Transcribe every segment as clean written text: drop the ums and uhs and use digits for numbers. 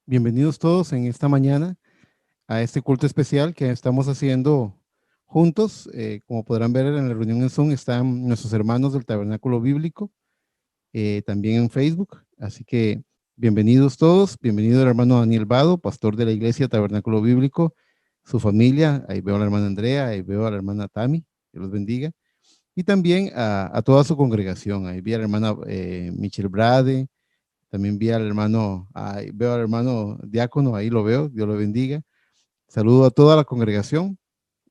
Bienvenidos todos en esta mañana a este culto especial que estamos haciendo juntos. Como podrán ver en la reunión en Zoom están nuestros hermanos del Tabernáculo Bíblico, también en Facebook. Así que bienvenidos todos. Bienvenido el hermano Daniel Vado, pastor de la iglesia Tabernáculo Bíblico, su familia. Ahí veo a la hermana Andrea, ahí veo a la hermana Tami, que los bendiga. Y también a toda su congregación. Ahí vi a la hermana Michelle Brade. También vi al hermano, ahí veo al hermano diácono, ahí lo veo, Dios lo bendiga. Saludo a toda la congregación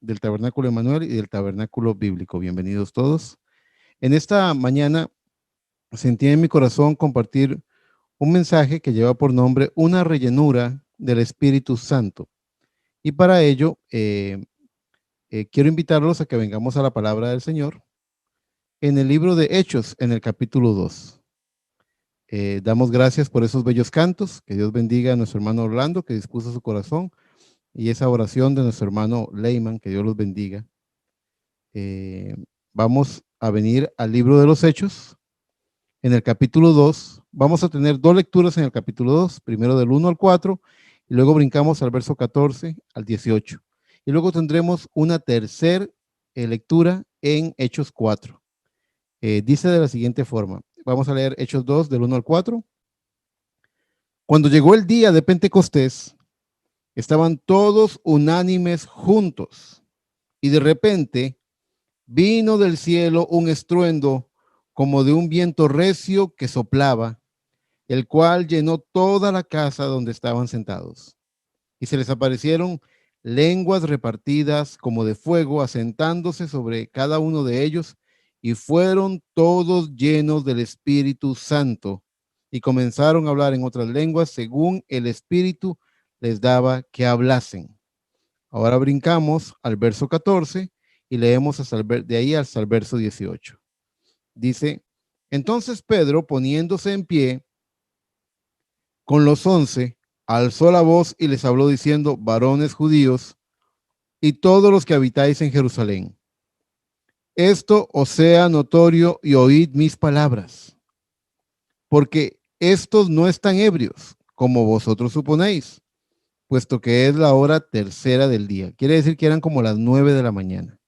del Tabernáculo Emanuel y del Tabernáculo Bíblico. Bienvenidos todos. En esta mañana sentí en mi corazón compartir un mensaje que lleva por nombre Una rellenura del Espíritu Santo. Y para ello, quiero invitarlos a que vengamos a la palabra del Señor en el libro de Hechos, en el capítulo 2. Damos gracias por esos bellos cantos. Que Dios bendiga a nuestro hermano Orlando, que dispuso su corazón, y esa oración de nuestro hermano Leyman, que Dios los bendiga. Vamos a venir al libro de los Hechos, en el capítulo 2. Vamos a tener dos lecturas en el capítulo 2, primero del 1 al 4, y luego brincamos al verso 14 al 18. Y luego tendremos una tercera lectura en Hechos 4. Dice de la siguiente forma. Vamos a leer Hechos 2 del 1 al 4. Cuando llegó el día de Pentecostés, estaban todos unánimes juntos, y de repente vino del cielo un estruendo como de un viento recio que soplaba, el cual llenó toda la casa donde estaban sentados. Y se les aparecieron lenguas repartidas como de fuego, asentándose sobre cada uno de ellos, y fueron todos llenos del Espíritu Santo, y comenzaron a hablar en otras lenguas según el Espíritu les daba que hablasen. Ahora brincamos al verso 14 y leemos hasta de ahí hasta el verso 18. Dice, entonces Pedro, poniéndose en pie con los 11, alzó la voz y les habló diciendo, varones judíos y todos los que habitáis en Jerusalén, esto os sea notorio y oíd mis palabras, porque estos no están ebrios, como vosotros suponéis, puesto que es la hora tercera del día. Quiere decir que eran como las 9 de la mañana.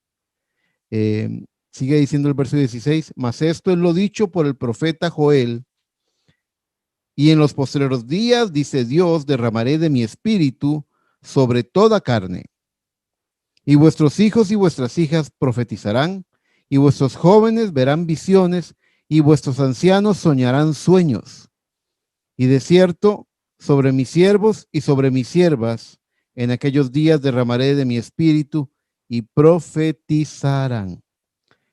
Sigue diciendo el verso 16, mas esto es lo dicho por el profeta Joel, y en los postreros días, dice Dios, derramaré de mi espíritu sobre toda carne, y vuestros hijos y vuestras hijas profetizarán, y vuestros jóvenes verán visiones, y vuestros ancianos soñarán sueños. Y de cierto, sobre mis siervos y sobre mis siervas, en aquellos días derramaré de mi espíritu, y profetizarán.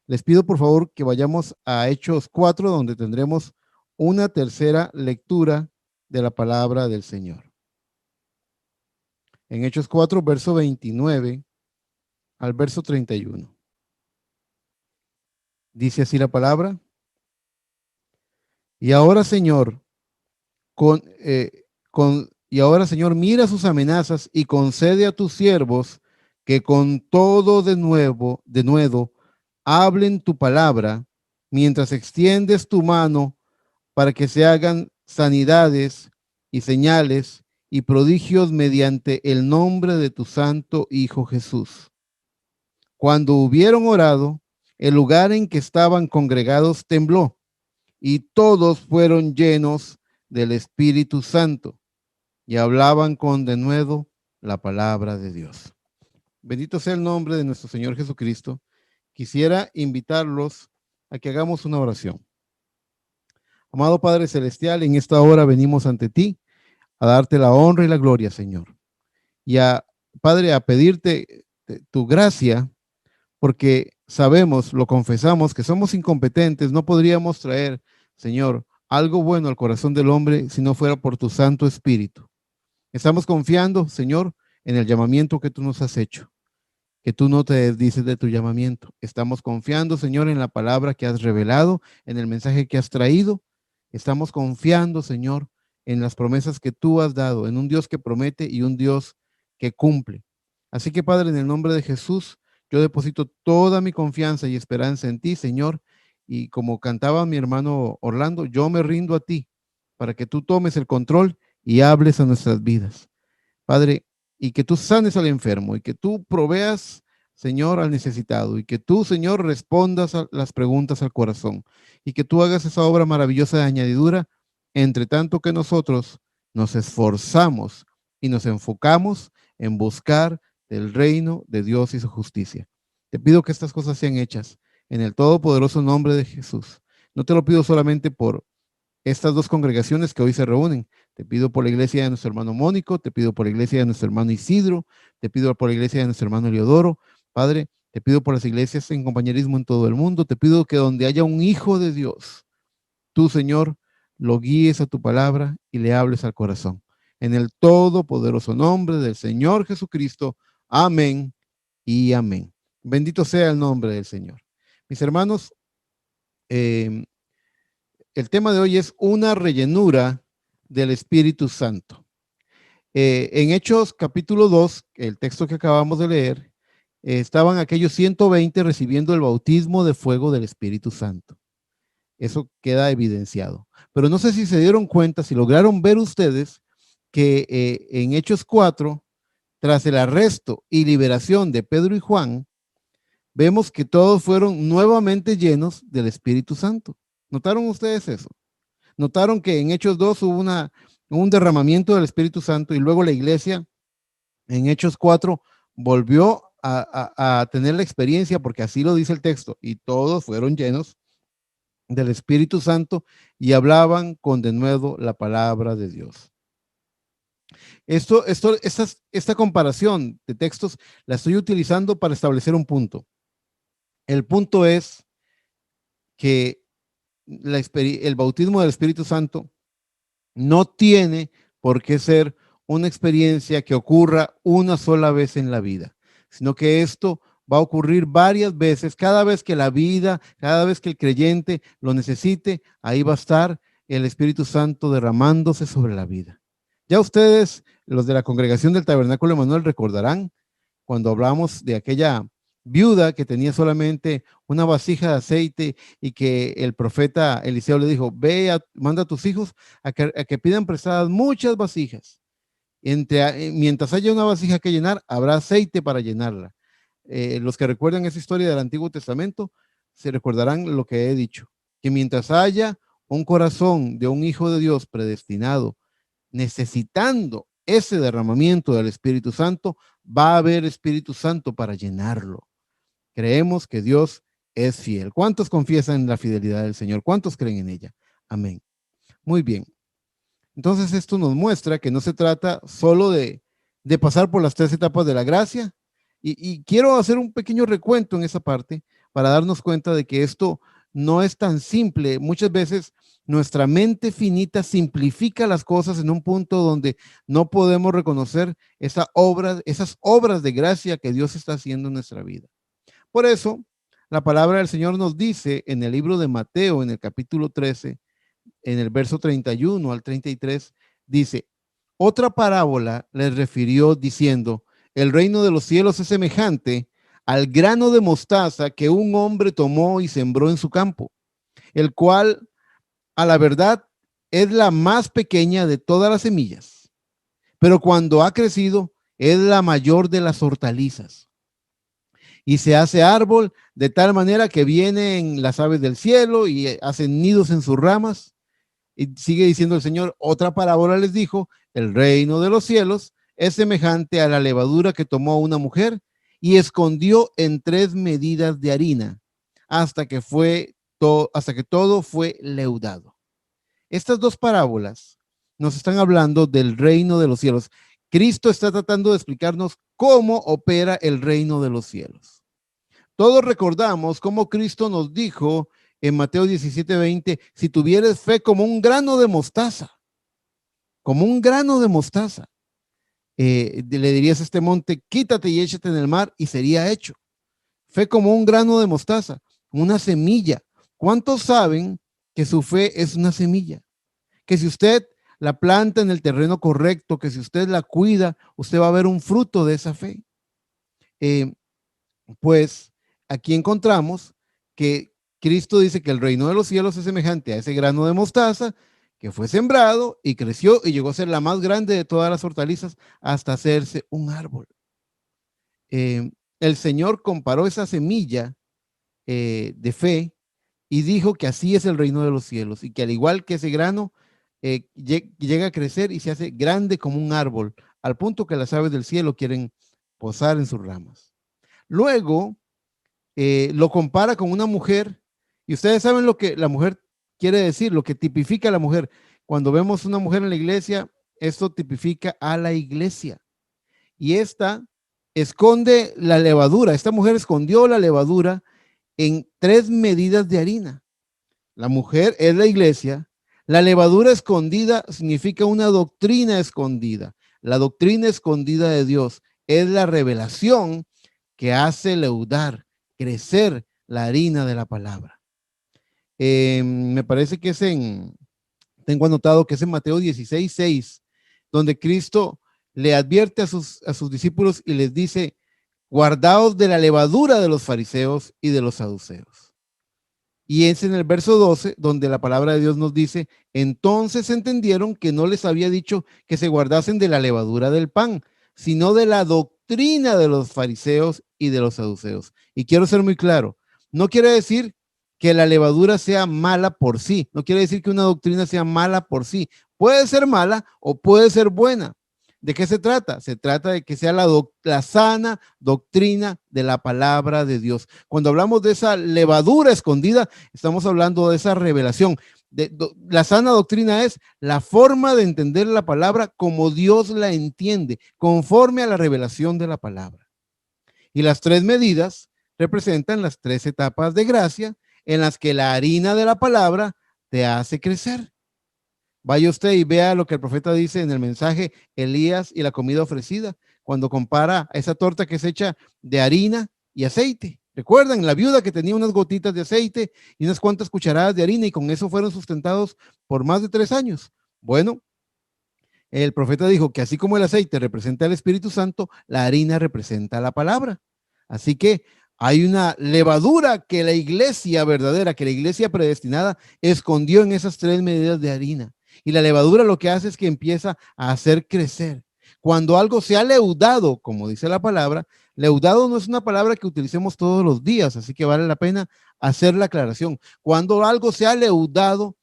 Les pido por favor que vayamos a Hechos 4, donde tendremos una tercera lectura de la palabra del Señor. En Hechos 4, verso 29 al verso 31. Dice así la palabra. Y ahora, Señor, y ahora, Señor, mira sus amenazas y concede a tus siervos que con todo de nuevo, hablen tu palabra, mientras extiendes tu mano para que se hagan sanidades y señales y prodigios mediante el nombre de tu santo Hijo Jesús. Cuando hubieron orado, el lugar en que estaban congregados tembló, y todos fueron llenos del Espíritu Santo y hablaban con denuedo la palabra de Dios. Bendito sea el nombre de nuestro Señor Jesucristo. Quisiera invitarlos a que hagamos una oración. Amado Padre Celestial, en esta hora venimos ante ti a darte la honra y la gloria, Señor. Y Padre, a pedirte tu gracia, porque sabemos, lo confesamos, que somos incompetentes, no podríamos traer, Señor, algo bueno al corazón del hombre si no fuera por tu Santo Espíritu. Estamos confiando, Señor, en el llamamiento que tú nos has hecho, que tú no te desdices de tu llamamiento. Estamos confiando, Señor, en la palabra que has revelado, en el mensaje que has traído. Estamos confiando, Señor, en las promesas que tú has dado, en un Dios que promete y un Dios que cumple. Así que, Padre, en el nombre de Jesús, yo deposito toda mi confianza y esperanza en ti, Señor, y como cantaba mi hermano Orlando, yo me rindo a ti para que tú tomes el control y hables a nuestras vidas, Padre, y que tú sanes al enfermo y que tú proveas, Señor, al necesitado y que tú, Señor, respondas a las preguntas al corazón y que tú hagas esa obra maravillosa de añadidura, entre tanto que nosotros nos esforzamos y nos enfocamos en buscar el reino de Dios y su justicia. Te pido que estas cosas sean hechas en el todopoderoso nombre de Jesús. No te lo pido solamente por estas dos congregaciones que hoy se reúnen. Te pido por la iglesia de nuestro hermano Mónico, te pido por la iglesia de nuestro hermano Isidro, te pido por la iglesia de nuestro hermano Eleodoro. Padre, te pido por las iglesias en compañerismo en todo el mundo. Te pido que donde haya un hijo de Dios, tú, Señor, lo guíes a tu palabra y le hables al corazón. En el todopoderoso nombre del Señor Jesucristo. Amén y amén. Bendito sea el nombre del Señor. Mis hermanos, eh, el tema de hoy es una rellenura del Espíritu Santo. En Hechos capítulo 2, el texto que acabamos de leer, estaban aquellos 120 recibiendo el bautismo de fuego del Espíritu Santo. Eso queda evidenciado. Pero no sé si se dieron cuenta, si lograron ver ustedes que en Hechos 4, tras el arresto y liberación de Pedro y Juan, vemos que todos fueron nuevamente llenos del Espíritu Santo. ¿Notaron ustedes eso? Notaron que en Hechos 2 hubo un derramamiento del Espíritu Santo y luego la iglesia en Hechos 4 volvió a tener la experiencia, porque así lo dice el texto, y todos fueron llenos del Espíritu Santo y hablaban con denuedo la palabra de Dios. Esta comparación de textos la estoy utilizando para establecer un punto. El punto es que el bautismo del Espíritu Santo no tiene por qué ser una experiencia que ocurra una sola vez en la vida, sino que esto va a ocurrir varias veces, cada vez que la vida, cada vez que el creyente lo necesite, ahí va a estar el Espíritu Santo derramándose sobre la vida. Ya ustedes, los de la congregación del Tabernáculo Emanuel, recordarán cuando hablamos de aquella viuda que tenía solamente una vasija de aceite y que el profeta Eliseo le dijo, manda a tus hijos a que pidan prestadas muchas vasijas. Mientras haya una vasija que llenar, habrá aceite para llenarla. Los que recuerdan esa historia del Antiguo Testamento, se recordarán lo que he dicho, que mientras haya un corazón de un hijo de Dios predestinado, necesitando ese derramamiento del Espíritu Santo, va a haber Espíritu Santo para llenarlo. Creemos que Dios es fiel. ¿Cuántos confiesan la fidelidad del Señor? ¿Cuántos creen en ella? Amén. Muy bien. Entonces esto nos muestra que no se trata solo de pasar por las tres etapas de la gracia. Y quiero hacer un pequeño recuento en esa parte para darnos cuenta de que esto no es tan simple. Muchas veces nuestra mente finita simplifica las cosas en un punto donde no podemos reconocer esas obras de gracia que Dios está haciendo en nuestra vida. Por eso, la palabra del Señor nos dice en el libro de Mateo, en el capítulo 13, en el verso 31 al 33, dice, otra parábola les refirió diciendo, el reino de los cielos es semejante al grano de mostaza que un hombre tomó y sembró en su campo, el cual, a la verdad, es la más pequeña de todas las semillas, pero cuando ha crecido, es la mayor de las hortalizas y se hace árbol de tal manera que vienen las aves del cielo y hacen nidos en sus ramas. Y sigue diciendo el Señor, otra parábola les dijo, el reino de los cielos es semejante a la levadura que tomó una mujer y escondió en 3 medidas de harina hasta que todo fue leudado. Estas dos parábolas nos están hablando del reino de los cielos. Cristo está tratando de explicarnos cómo opera el reino de los cielos. Todos recordamos cómo Cristo nos dijo en Mateo 17:20, si tuvieres fe como un grano de mostaza, le dirías a este monte, quítate y échate en el mar y sería hecho. Fe como un grano de mostaza, una semilla. ¿Cuántos saben que su fe es una semilla? Que si usted la planta en el terreno correcto, que si usted la cuida, usted va a ver un fruto de esa fe. Pues aquí encontramos que Cristo dice que el reino de los cielos es semejante a ese grano de mostaza que fue sembrado y creció y llegó a ser la más grande de todas las hortalizas hasta hacerse un árbol. El Señor comparó esa semilla de fe y dijo que así es el reino de los cielos y que al igual que ese grano llega a crecer y se hace grande como un árbol, al punto que las aves del cielo quieren posar en sus ramas. Luego lo compara con una mujer y ustedes saben lo que la mujer quiere decir, lo que tipifica a la mujer. Cuando vemos una mujer en la iglesia, esto tipifica a la iglesia y esta esconde la levadura. Esta mujer escondió la levadura en 3 medidas de harina. La mujer es la iglesia. La levadura escondida significa una doctrina escondida. La doctrina escondida de Dios es la revelación que hace leudar, crecer la harina de la palabra. Me parece que tengo anotado que es en Mateo 16:6, donde Cristo le advierte a sus discípulos y les dice: guardaos de la levadura de los fariseos y de los saduceos. Y es en el verso 12 donde la palabra de Dios nos dice: entonces entendieron que no les había dicho que se guardasen de la levadura del pan, sino de la doctrina de los fariseos y de los saduceos. Y quiero ser muy claro, no quiere decir que la levadura sea mala por sí, no quiere decir que una doctrina sea mala por sí. Puede ser mala o puede ser buena. ¿De qué se trata? Se trata de que sea la sana doctrina de la palabra de Dios. Cuando hablamos de esa levadura escondida, estamos hablando de esa revelación. La sana doctrina es la forma de entender la palabra como Dios la entiende, conforme a la revelación de la palabra. Y las 3 medidas representan las 3 etapas de gracia en las que la harina de la palabra te hace crecer. Vaya usted y vea lo que el profeta dice en el mensaje Elías y la comida ofrecida, cuando compara a esa torta que es hecha de harina y aceite. ¿Recuerdan la viuda que tenía unas gotitas de aceite y unas cuantas cucharadas de harina y con eso fueron sustentados por más de 3 años? Bueno, el profeta dijo que así como el aceite representa al Espíritu Santo, la harina representa la palabra. Así que hay una levadura que la iglesia verdadera, que la iglesia predestinada escondió en esas 3 medidas de harina. Y la levadura lo que hace es que empieza a hacer crecer. Cuando algo se ha leudado, como dice la palabra, leudado no es una palabra que utilicemos todos los días, así que vale la pena hacer la aclaración. Cuando algo se ha leudado,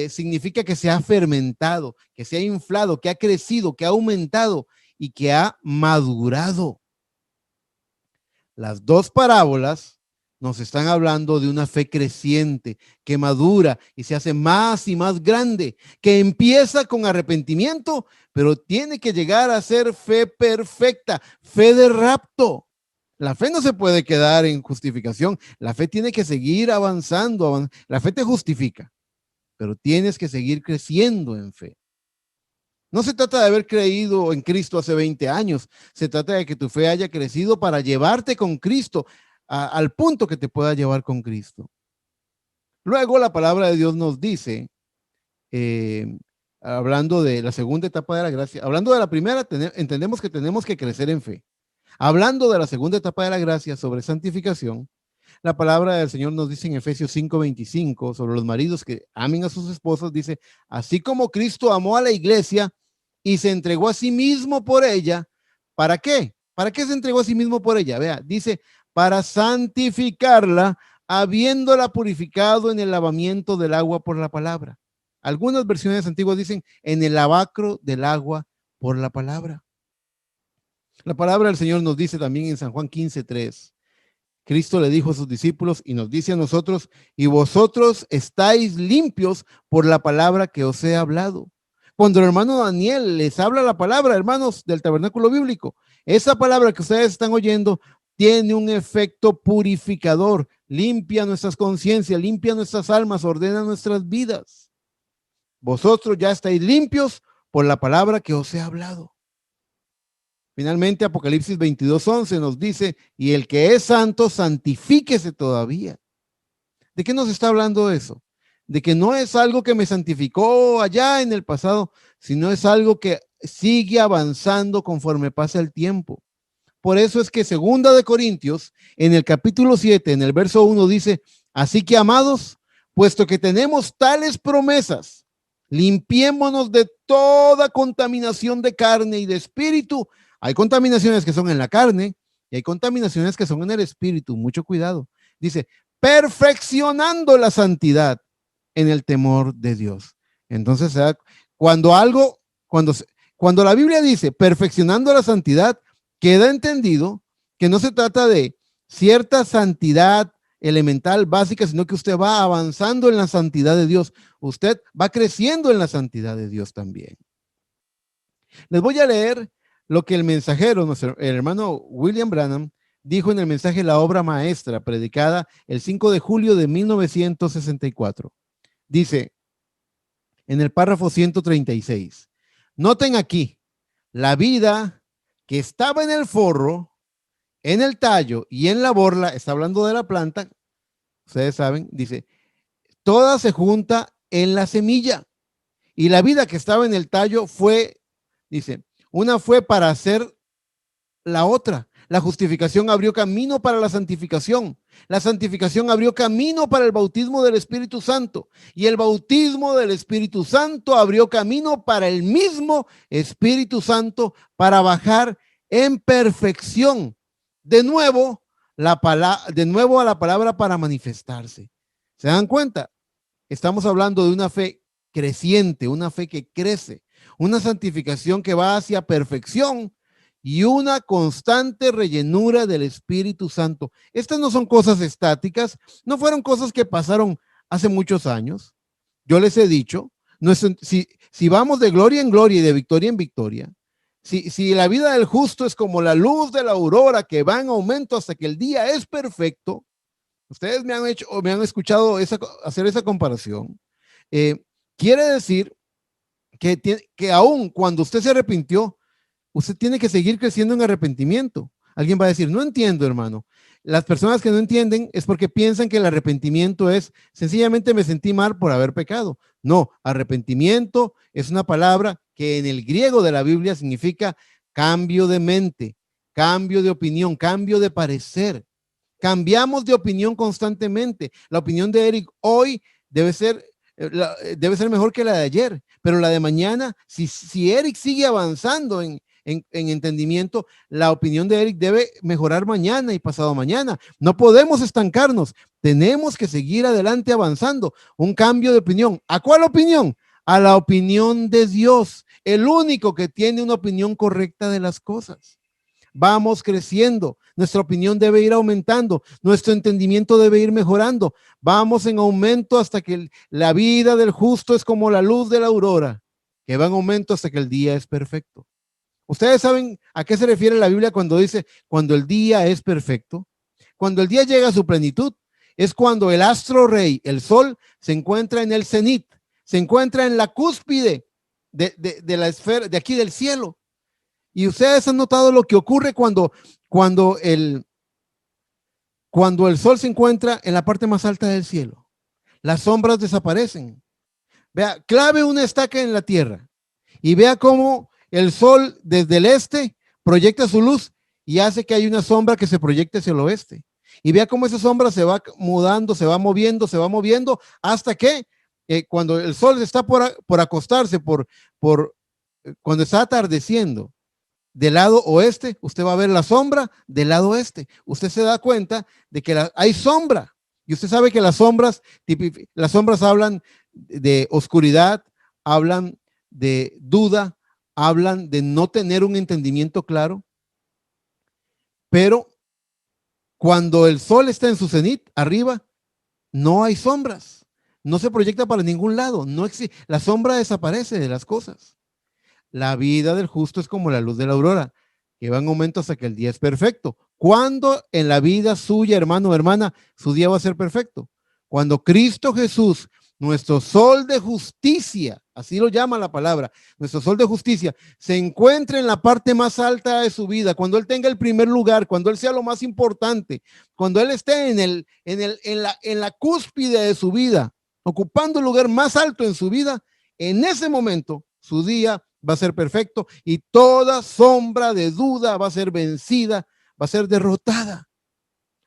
significa que se ha fermentado, que se ha inflado, que ha crecido, que ha aumentado y que ha madurado. Las 2 parábolas nos están hablando de una fe creciente que madura y se hace más y más grande, que empieza con arrepentimiento, pero tiene que llegar a ser fe perfecta, fe de rapto. La fe no se puede quedar en justificación, la fe tiene que seguir avanzando. La fe te justifica, pero tienes que seguir creciendo en fe. No se trata de haber creído en Cristo hace 20 años, se trata de que tu fe haya crecido para llevarte con Cristo al punto que te pueda llevar con Cristo. Luego la palabra de Dios nos dice, hablando de la segunda etapa de la gracia, hablando de la primera, entendemos que tenemos que crecer en fe. Hablando de la segunda etapa de la gracia sobre santificación, la palabra del Señor nos dice en Efesios 5:25 sobre los maridos que amen a sus esposas, dice: así como Cristo amó a la iglesia y se entregó a sí mismo por ella. ¿Para qué? ¿Para qué se entregó a sí mismo por ella? Vea, dice: para santificarla, habiéndola purificado en el lavamiento del agua por la palabra. Algunas versiones antiguas dicen en el lavacro del agua por la palabra. La palabra del Señor nos dice también en San Juan 15:3. Cristo le dijo a sus discípulos y nos dice a nosotros: y vosotros estáis limpios por la palabra que os he hablado. Cuando el hermano Daniel les habla la palabra, hermanos del tabernáculo bíblico, esa palabra que ustedes están oyendo tiene un efecto purificador, limpia nuestras conciencias, limpia nuestras almas, ordena nuestras vidas. Vosotros ya estáis limpios por la palabra que os he hablado. Finalmente, Apocalipsis 22:11 nos dice: y el que es santo, santifíquese todavía. ¿De qué nos está hablando eso? De que no es algo que me santificó allá en el pasado, sino es algo que sigue avanzando conforme pasa el tiempo. Por eso es que 2 Corintios, en el capítulo 7, en el verso 1, dice: así que, amados, puesto que tenemos tales promesas, Limpiémonos de toda contaminación de carne y de espíritu. Hay contaminaciones que son en la carne y hay contaminaciones que son en el espíritu. Mucho cuidado. Dice, perfeccionando la santidad en el temor de Dios. Entonces, cuando algo, cuando la Biblia dice perfeccionando la santidad, queda entendido que no se trata de cierta santidad elemental, básica, sino que usted va avanzando en la santidad de Dios. Usted va creciendo en la santidad de Dios también. Les voy a leer lo que el mensajero, el hermano William Branham, dijo en el mensaje La Obra Maestra, predicada el 5 de julio de 1964. Dice, en el párrafo 136, noten aquí, la vida que estaba en el forro, en el tallo y en la borla, está hablando de la planta, ustedes saben, dice, toda se junta en la semilla. Y la vida que estaba en el tallo fue, dice, una fue para hacer la otra. La justificación abrió camino para la santificación. La santificación abrió camino para el bautismo del Espíritu Santo. Y el bautismo del Espíritu Santo abrió camino para el mismo Espíritu Santo para bajar en perfección. De nuevo, a la palabra para manifestarse. ¿Se dan cuenta? Estamos hablando de una fe creciente, una fe que crece, una santificación que va hacia perfección y una constante rellenura del Espíritu Santo. Estas no son cosas estáticas, no fueron cosas que pasaron hace muchos años. Yo les he dicho, si vamos de gloria en gloria y de victoria en victoria, si la vida del justo es como la luz de la aurora que va en aumento hasta que el día es perfecto, ustedes me han escuchado hacer esa comparación. Quiere decir que aún cuando usted se arrepintió, usted tiene que seguir creciendo en arrepentimiento. Alguien va a decir, no entiendo, hermano. Las personas que no entienden es porque piensan que el arrepentimiento es sencillamente me sentí mal por haber pecado. No, arrepentimiento es una palabra que en el griego de la Biblia significa cambio de mente, cambio de opinión, cambio de parecer. Cambiamos de opinión constantemente. La opinión de Eric hoy debe ser mejor que la de ayer, pero la de mañana, si Eric sigue avanzando en entendimiento, la opinión de Eric debe mejorar mañana y pasado mañana. No podemos estancarnos, tenemos que seguir adelante avanzando. Un cambio de opinión. ¿A cuál opinión? A la opinión de Dios, el único que tiene una opinión correcta de las cosas. Vamos creciendo, nuestra opinión debe ir aumentando, nuestro entendimiento debe ir mejorando. Vamos en aumento hasta que la vida del justo es como la luz de la aurora, que va en aumento hasta que el día es perfecto. ¿Ustedes saben a qué se refiere la Biblia cuando dice cuando el día es perfecto? Cuando el día llega a su plenitud, es cuando el astro rey, el sol, se encuentra en el cenit, se encuentra en la cúspide de la esfera, de aquí del cielo. Y ustedes han notado lo que ocurre cuando el sol se encuentra en la parte más alta del cielo. Las sombras desaparecen. Vea, clave una estaca en la tierra y vea cómo el sol desde el este proyecta su luz y hace que hay una sombra que se proyecte hacia el oeste. Y vea cómo esa sombra se va mudando, se va moviendo hasta que cuando el sol está por acostarse, cuando está atardeciendo, del lado oeste, usted va a ver la sombra del lado este. Usted se da cuenta de que hay sombra. Y usted sabe que las sombras hablan de oscuridad, hablan de duda, hablan de no tener un entendimiento claro. Pero cuando el sol está en su cenit, arriba, no hay sombras. No se proyecta para ningún lado. No existe. La sombra desaparece de las cosas. La vida del justo es como la luz de la aurora, que va en aumento hasta que el día es perfecto. ¿Cuándo en la vida suya, hermano o hermana, su día va a ser perfecto? Cuando Cristo Jesús, nuestro sol de justicia, así lo llama la palabra, nuestro sol de justicia, se encuentre en la parte más alta de su vida, cuando Él tenga el primer lugar, cuando Él sea lo más importante, cuando Él esté en la cúspide de su vida, ocupando el lugar más alto en su vida, en ese momento su día va a ser perfecto y toda sombra de duda va a ser vencida, va a ser derrotada.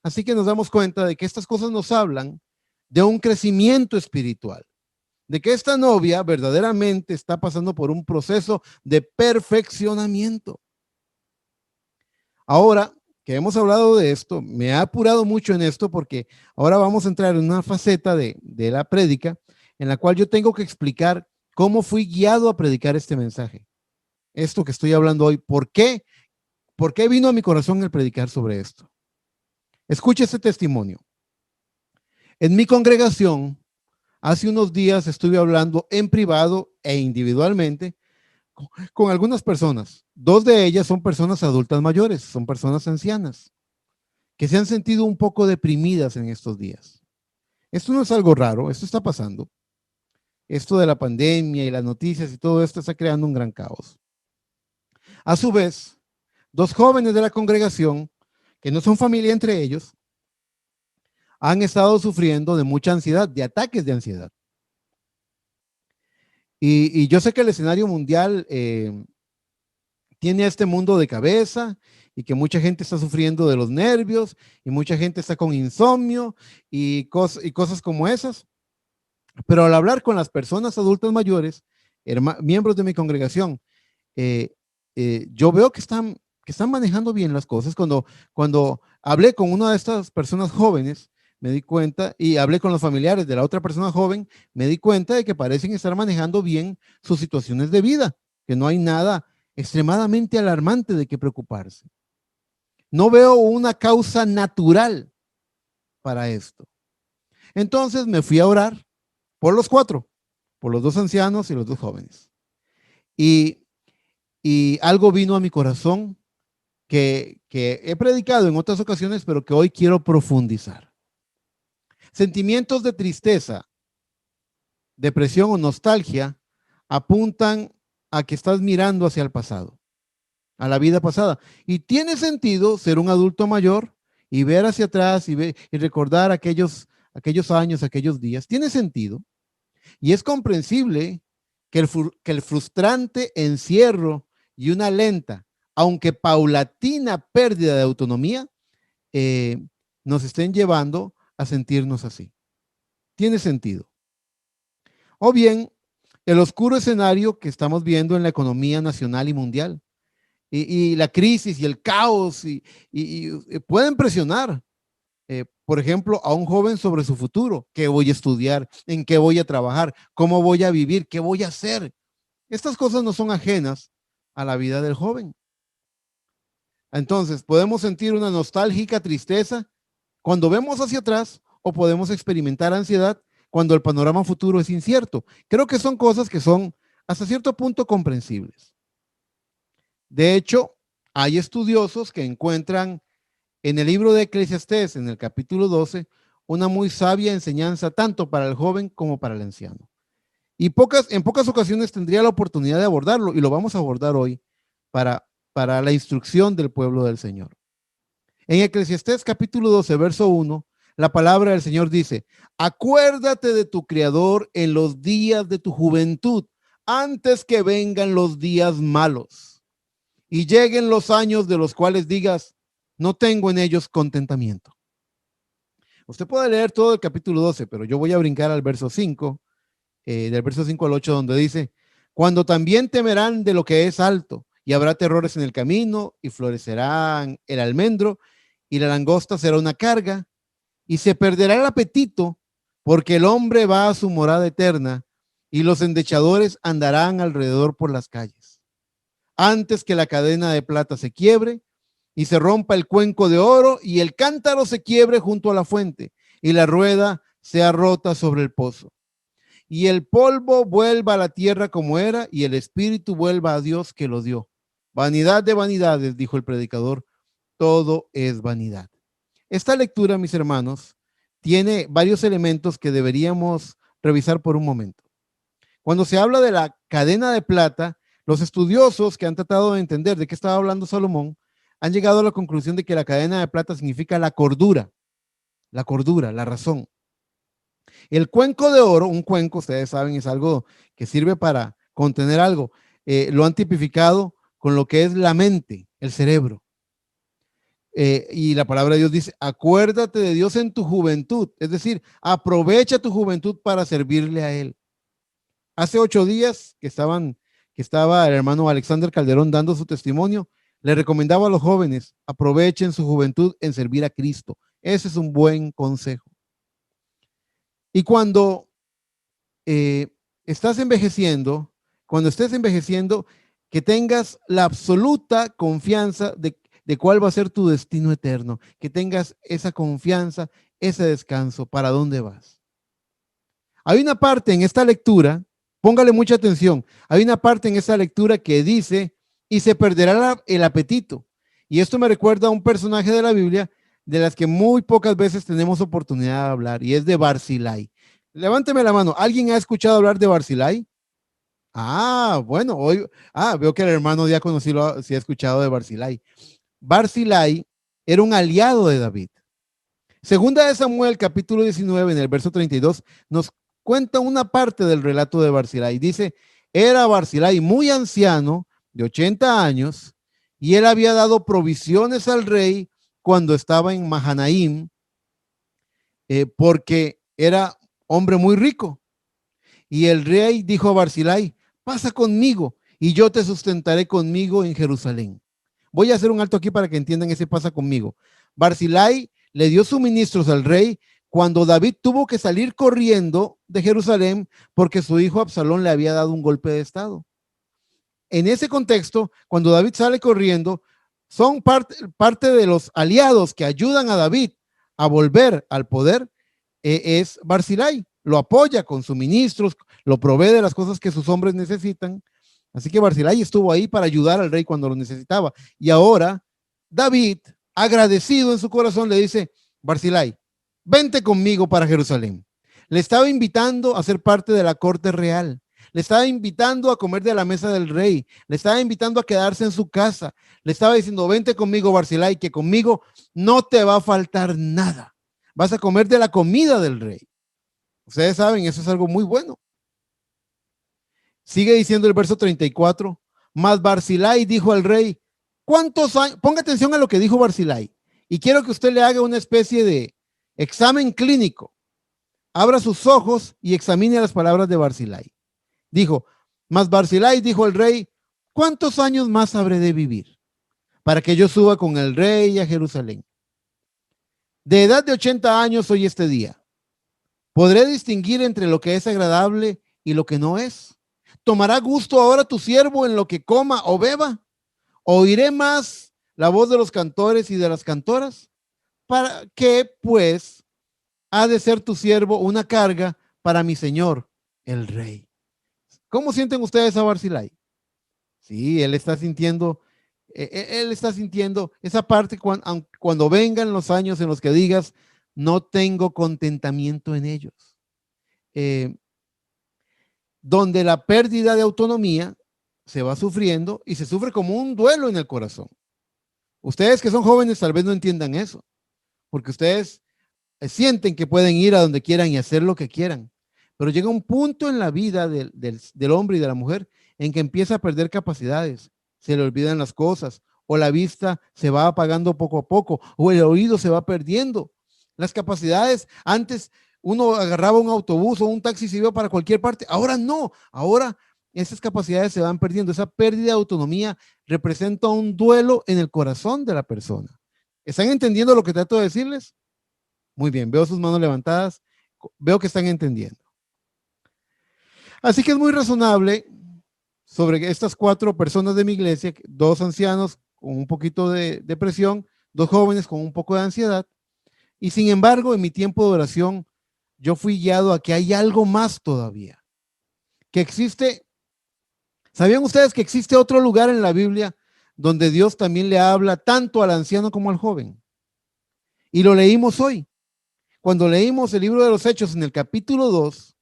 Así que nos damos cuenta de que estas cosas nos hablan de un crecimiento espiritual. de que esta novia verdaderamente está pasando por un proceso de perfeccionamiento. Ahora que hemos hablado de esto, me ha apurado mucho en esto porque ahora vamos a entrar en una faceta de la prédica en la cual yo tengo que explicar cómo fui guiado a predicar este mensaje. Esto que estoy hablando hoy, ¿por qué? ¿Por qué vino a mi corazón el predicar sobre esto? Escuche este testimonio. En mi congregación, hace unos días estuve hablando en privado e individualmente con algunas personas. Dos de ellas son personas adultas mayores, son personas ancianas, que se han sentido un poco deprimidas en estos días. Esto no es algo raro, esto está pasando. Esto de la pandemia y las noticias y todo esto está creando un gran caos. A su vez, dos jóvenes de la congregación, que no son familia entre ellos, han estado sufriendo de mucha ansiedad, de ataques de ansiedad. Y yo sé que el escenario mundial tiene este mundo de cabeza y que mucha gente está sufriendo de los nervios y mucha gente está con insomnio y cosas como esas. Pero al hablar con las personas adultas mayores, miembros de mi congregación, eh, yo veo que están manejando bien las cosas. Cuando hablé con una de estas personas jóvenes, me di cuenta, y hablé con los familiares de la otra persona joven, me di cuenta de que parecen estar manejando bien sus situaciones de vida, que no hay nada extremadamente alarmante de qué preocuparse. No veo una causa natural para esto. Entonces me fui a orar por los cuatro, por los dos ancianos y los dos jóvenes. Y, y algo vino a mi corazón que he predicado en otras ocasiones, pero que hoy quiero profundizar. Sentimientos de tristeza, depresión o nostalgia apuntan a que estás mirando hacia el pasado, a la vida pasada. Y tiene sentido ser un adulto mayor y ver hacia atrás y recordar aquellos años, aquellos días. Tiene sentido. Y es comprensible que el frustrante encierro y una lenta, aunque paulatina pérdida de autonomía, nos estén llevando a sentirnos así. Tiene sentido. O bien, el oscuro escenario que estamos viendo en la economía nacional y mundial, y la crisis y el caos, y pueden presionar, por ejemplo, a un joven sobre su futuro. ¿Qué voy a estudiar? ¿En qué voy a trabajar? ¿Cómo voy a vivir? ¿Qué voy a hacer? Estas cosas no son ajenas a la vida del joven. Entonces, podemos sentir una nostálgica tristeza cuando vemos hacia atrás o podemos experimentar ansiedad cuando el panorama futuro es incierto. Creo que son cosas que son hasta cierto punto comprensibles. De hecho, hay estudiosos que encuentran en el libro de Eclesiastés, en el capítulo 12, una muy sabia enseñanza tanto para el joven como para el anciano. Y en pocas ocasiones tendría la oportunidad de abordarlo y lo vamos a abordar hoy para la instrucción del pueblo del Señor. En Eclesiastés capítulo 12, verso 1, la palabra del Señor dice: acuérdate de tu Creador en los días de tu juventud, antes que vengan los días malos y lleguen los años de los cuales digas, no tengo en ellos contentamiento. Usted puede leer todo el capítulo 12, pero yo voy a brincar al verso 5, del verso 5 al 8, donde dice: cuando también temerán de lo que es alto, y habrá terrores en el camino, y florecerán el almendro, y la langosta será una carga, y se perderá el apetito, porque el hombre va a su morada eterna, y los endechadores andarán alrededor por las calles. Antes que la cadena de plata se quiebre, y se rompa el cuenco de oro, y el cántaro se quiebre junto a la fuente, y la rueda sea rota sobre el pozo. Y el polvo vuelva a la tierra como era, y el espíritu vuelva a Dios que lo dio. Vanidad de vanidades, dijo el predicador, todo es vanidad. Esta lectura, mis hermanos, tiene varios elementos que deberíamos revisar por un momento. Cuando se habla de la cadena de plata, los estudiosos que han tratado de entender de qué estaba hablando Salomón han llegado a la conclusión de que la cadena de plata significa la cordura, la razón. El cuenco de oro, un cuenco, ustedes saben, es algo que sirve para contener algo. Lo han tipificado con lo que es la mente, el cerebro. Y la palabra de Dios dice: acuérdate de Dios en tu juventud, es decir, aprovecha tu juventud para servirle a Él. Hace 8 días que estaba el hermano Alexander Calderón dando su testimonio, le recomendaba a los jóvenes, aprovechen su juventud en servir a Cristo. Ese es un buen consejo. Y cuando eh, estás envejeciendo, cuando estés envejeciendo, que tengas la absoluta confianza de cuál va a ser tu destino eterno, que tengas esa confianza, ese descanso, para dónde vas. Hay una parte en esta lectura, póngale mucha atención, hay una parte en esta lectura que dice, y se perderá el apetito. Y esto me recuerda a un personaje de la Biblia de las que muy pocas veces tenemos oportunidad de hablar, y es de Barzillai. Levánteme la mano. ¿Alguien ha escuchado hablar de Barzillai? Ah, bueno, veo que el hermano diácono sí ha escuchado de Barzillai. Barzillai era un aliado de David. Segunda de Samuel, capítulo 19, en el verso 32, nos cuenta una parte del relato de Barzillai. Dice, era Barzillai muy anciano, de 80 años, y él había dado provisiones al rey cuando estaba en Mahanaim, porque era hombre muy rico. Y el rey dijo a Barzillai, pasa conmigo y yo te sustentaré conmigo en Jerusalén. Voy a hacer un alto aquí para que entiendan ese pasa conmigo. Barzillai le dio suministros al rey cuando David tuvo que salir corriendo de Jerusalén porque su hijo Absalón le había dado un golpe de estado. En ese contexto, cuando David sale corriendo, son parte de los aliados que ayudan a David a volver al poder, es Barzillai. Lo apoya con suministros, lo provee de las cosas que sus hombres necesitan. Así que Barzillai estuvo ahí para ayudar al rey cuando lo necesitaba. Y ahora David, agradecido en su corazón, le dice, Barzillai, vente conmigo para Jerusalén. Le estaba invitando a ser parte de la corte real. Le estaba invitando a comer de la mesa del rey. Le estaba invitando a quedarse en su casa. Le estaba diciendo, vente conmigo, Barzillai, que conmigo no te va a faltar nada. Vas a comer de la comida del rey. Ustedes saben, eso es algo muy bueno. Sigue diciendo el verso 34. Mas Barzillai dijo al rey, ¿cuántos años? Ponga atención a lo que dijo Barzillai. Y quiero que usted le haga una especie de examen clínico. Abra sus ojos y examine las palabras de Barzillai. Dijo, mas Barzillai dijo al rey, ¿cuántos años más habré de vivir para que yo suba con el rey a Jerusalén? De edad de 80 años hoy este día. ¿Podré distinguir entre lo que es agradable y lo que no es? ¿Tomará gusto ahora tu siervo en lo que coma o beba? ¿Oiré más la voz de los cantores y de las cantoras? ¿Para qué, pues, ha de ser tu siervo una carga para mi señor, el rey? ¿Cómo sienten ustedes a Barzillai? Sí, él está sintiendo esa parte cuando vengan los años en los que digas, no tengo contentamiento en ellos. Donde la pérdida de autonomía se va sufriendo y se sufre como un duelo en el corazón. Ustedes que son jóvenes tal vez no entiendan eso, porque ustedes sienten que pueden ir a donde quieran y hacer lo que quieran, pero llega un punto en la vida del hombre y de la mujer en que empieza a perder capacidades, se le olvidan las cosas, o la vista se va apagando poco a poco, o el oído se va perdiendo. Las capacidades, antes uno agarraba un autobús o un taxi y se iba para cualquier parte, ahora no, ahora esas capacidades se van perdiendo. Esa pérdida de autonomía representa un duelo en el corazón de la persona. ¿Están entendiendo lo que trato de decirles? Muy bien, veo sus manos levantadas, veo que están entendiendo. Así que es muy razonable sobre estas 4 personas de mi iglesia, 2 ancianos con un poquito de depresión, 2 jóvenes con un poco de ansiedad, y sin embargo, en mi tiempo de oración, yo fui guiado a que hay algo más todavía, que existe. ¿Sabían ustedes que existe otro lugar en la Biblia donde Dios también le habla tanto al anciano como al joven? Y lo leímos hoy. Cuando leímos el libro de los Hechos en el capítulo 2,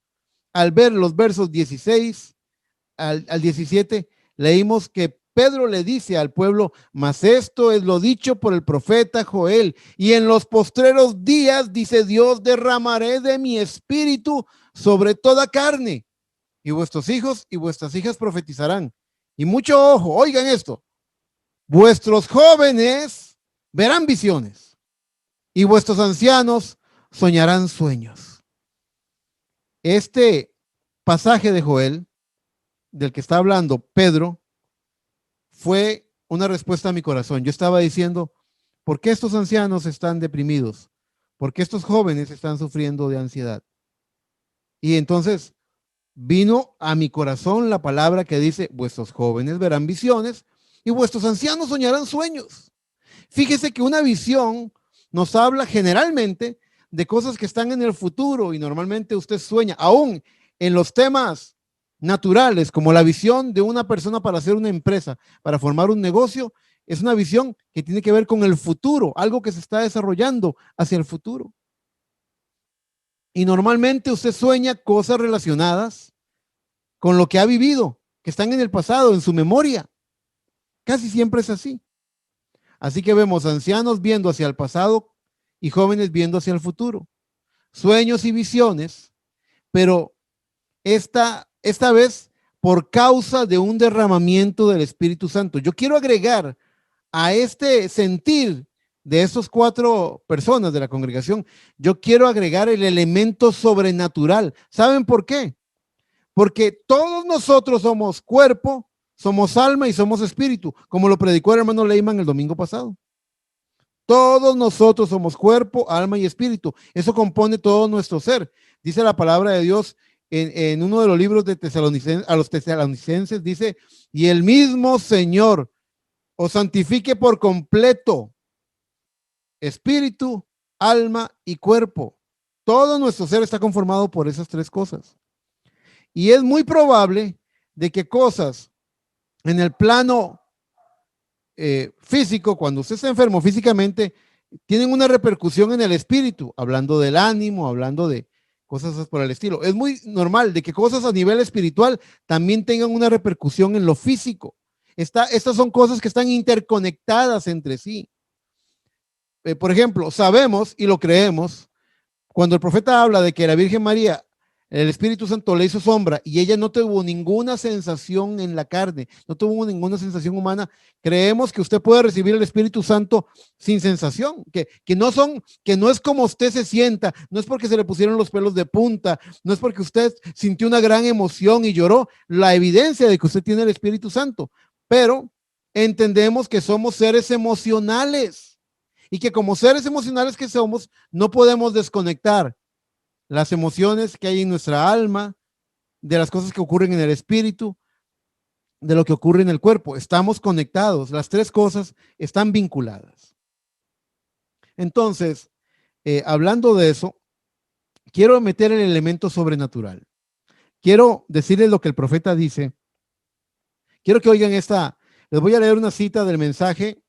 al ver los versos 16 al 17, leímos que Pedro le dice al pueblo, mas esto es lo dicho por el profeta Joel, y en los postreros días, dice Dios, derramaré de mi espíritu sobre toda carne, y vuestros hijos y vuestras hijas profetizarán. Y mucho ojo, oigan esto, vuestros jóvenes verán visiones, y vuestros ancianos soñarán sueños. Este pasaje de Joel, del que está hablando Pedro, fue una respuesta a mi corazón. Yo estaba diciendo, ¿por qué estos ancianos están deprimidos? ¿Por qué estos jóvenes están sufriendo de ansiedad? Y entonces vino a mi corazón la palabra que dice, vuestros jóvenes verán visiones y vuestros ancianos soñarán sueños. Fíjese que una visión nos habla generalmente de cosas que están en el futuro y normalmente usted sueña, aún en los temas naturales, como la visión de una persona para hacer una empresa, para formar un negocio, es una visión que tiene que ver con el futuro, algo que se está desarrollando hacia el futuro. Y normalmente usted sueña cosas relacionadas con lo que ha vivido, que están en el pasado, en su memoria. Casi siempre es así. Así que vemos ancianos viendo hacia el pasado y jóvenes viendo hacia el futuro. Sueños y visiones, pero esta vez por causa de un derramamiento del Espíritu Santo. Yo quiero agregar a este sentir de esas 4 personas de la congregación, yo quiero agregar el elemento sobrenatural. ¿Saben por qué? Porque todos nosotros somos cuerpo, somos alma y somos espíritu, como lo predicó el hermano Leyman el domingo pasado. Todos nosotros somos cuerpo, alma y espíritu. Eso compone todo nuestro ser. Dice la palabra de Dios en uno de los libros de a los tesalonicenses, dice, y el mismo Señor os santifique por completo, espíritu, alma y cuerpo. Todo nuestro ser está conformado por esas 3 cosas. Y es muy probable de que cosas en el plano físico, cuando usted está enfermo físicamente, tienen una repercusión en el espíritu, hablando del ánimo, hablando de cosas por el estilo. Es muy normal de que cosas a nivel espiritual también tengan una repercusión en lo físico. Estas son cosas que están interconectadas entre sí. Por ejemplo, sabemos y lo creemos, cuando el profeta habla de que la Virgen María, el Espíritu Santo le hizo sombra y ella no tuvo ninguna sensación en la carne, no tuvo ninguna sensación humana, creemos que usted puede recibir el Espíritu Santo sin sensación, que no es como usted se sienta, no es porque se le pusieron los pelos de punta, no es porque usted sintió una gran emoción y lloró, la evidencia de que usted tiene el Espíritu Santo, pero entendemos que somos seres emocionales y que como seres emocionales que somos, no podemos desconectar las emociones que hay en nuestra alma, de las cosas que ocurren en el espíritu, de lo que ocurre en el cuerpo. Estamos conectados, las 3 cosas están vinculadas. Entonces, hablando de eso, quiero meter el elemento sobrenatural. Quiero decirles lo que el profeta dice. Quiero que oigan les voy a leer una cita del mensaje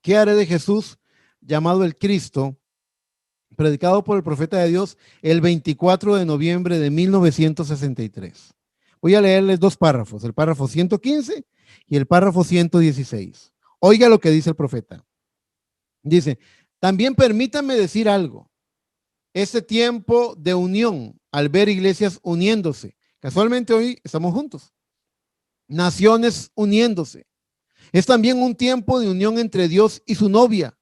¿Qué haré de Jesús? Llamado el Cristo, predicado por el profeta de Dios el 24 de noviembre de 1963. Voy a leerles 2 párrafos, el párrafo 115 y el párrafo 116. Oiga lo que dice el profeta. Dice, también permítanme decir algo. Este tiempo de unión, al ver iglesias uniéndose, casualmente hoy estamos juntos, naciones uniéndose, es también un tiempo de unión entre Dios y su novia.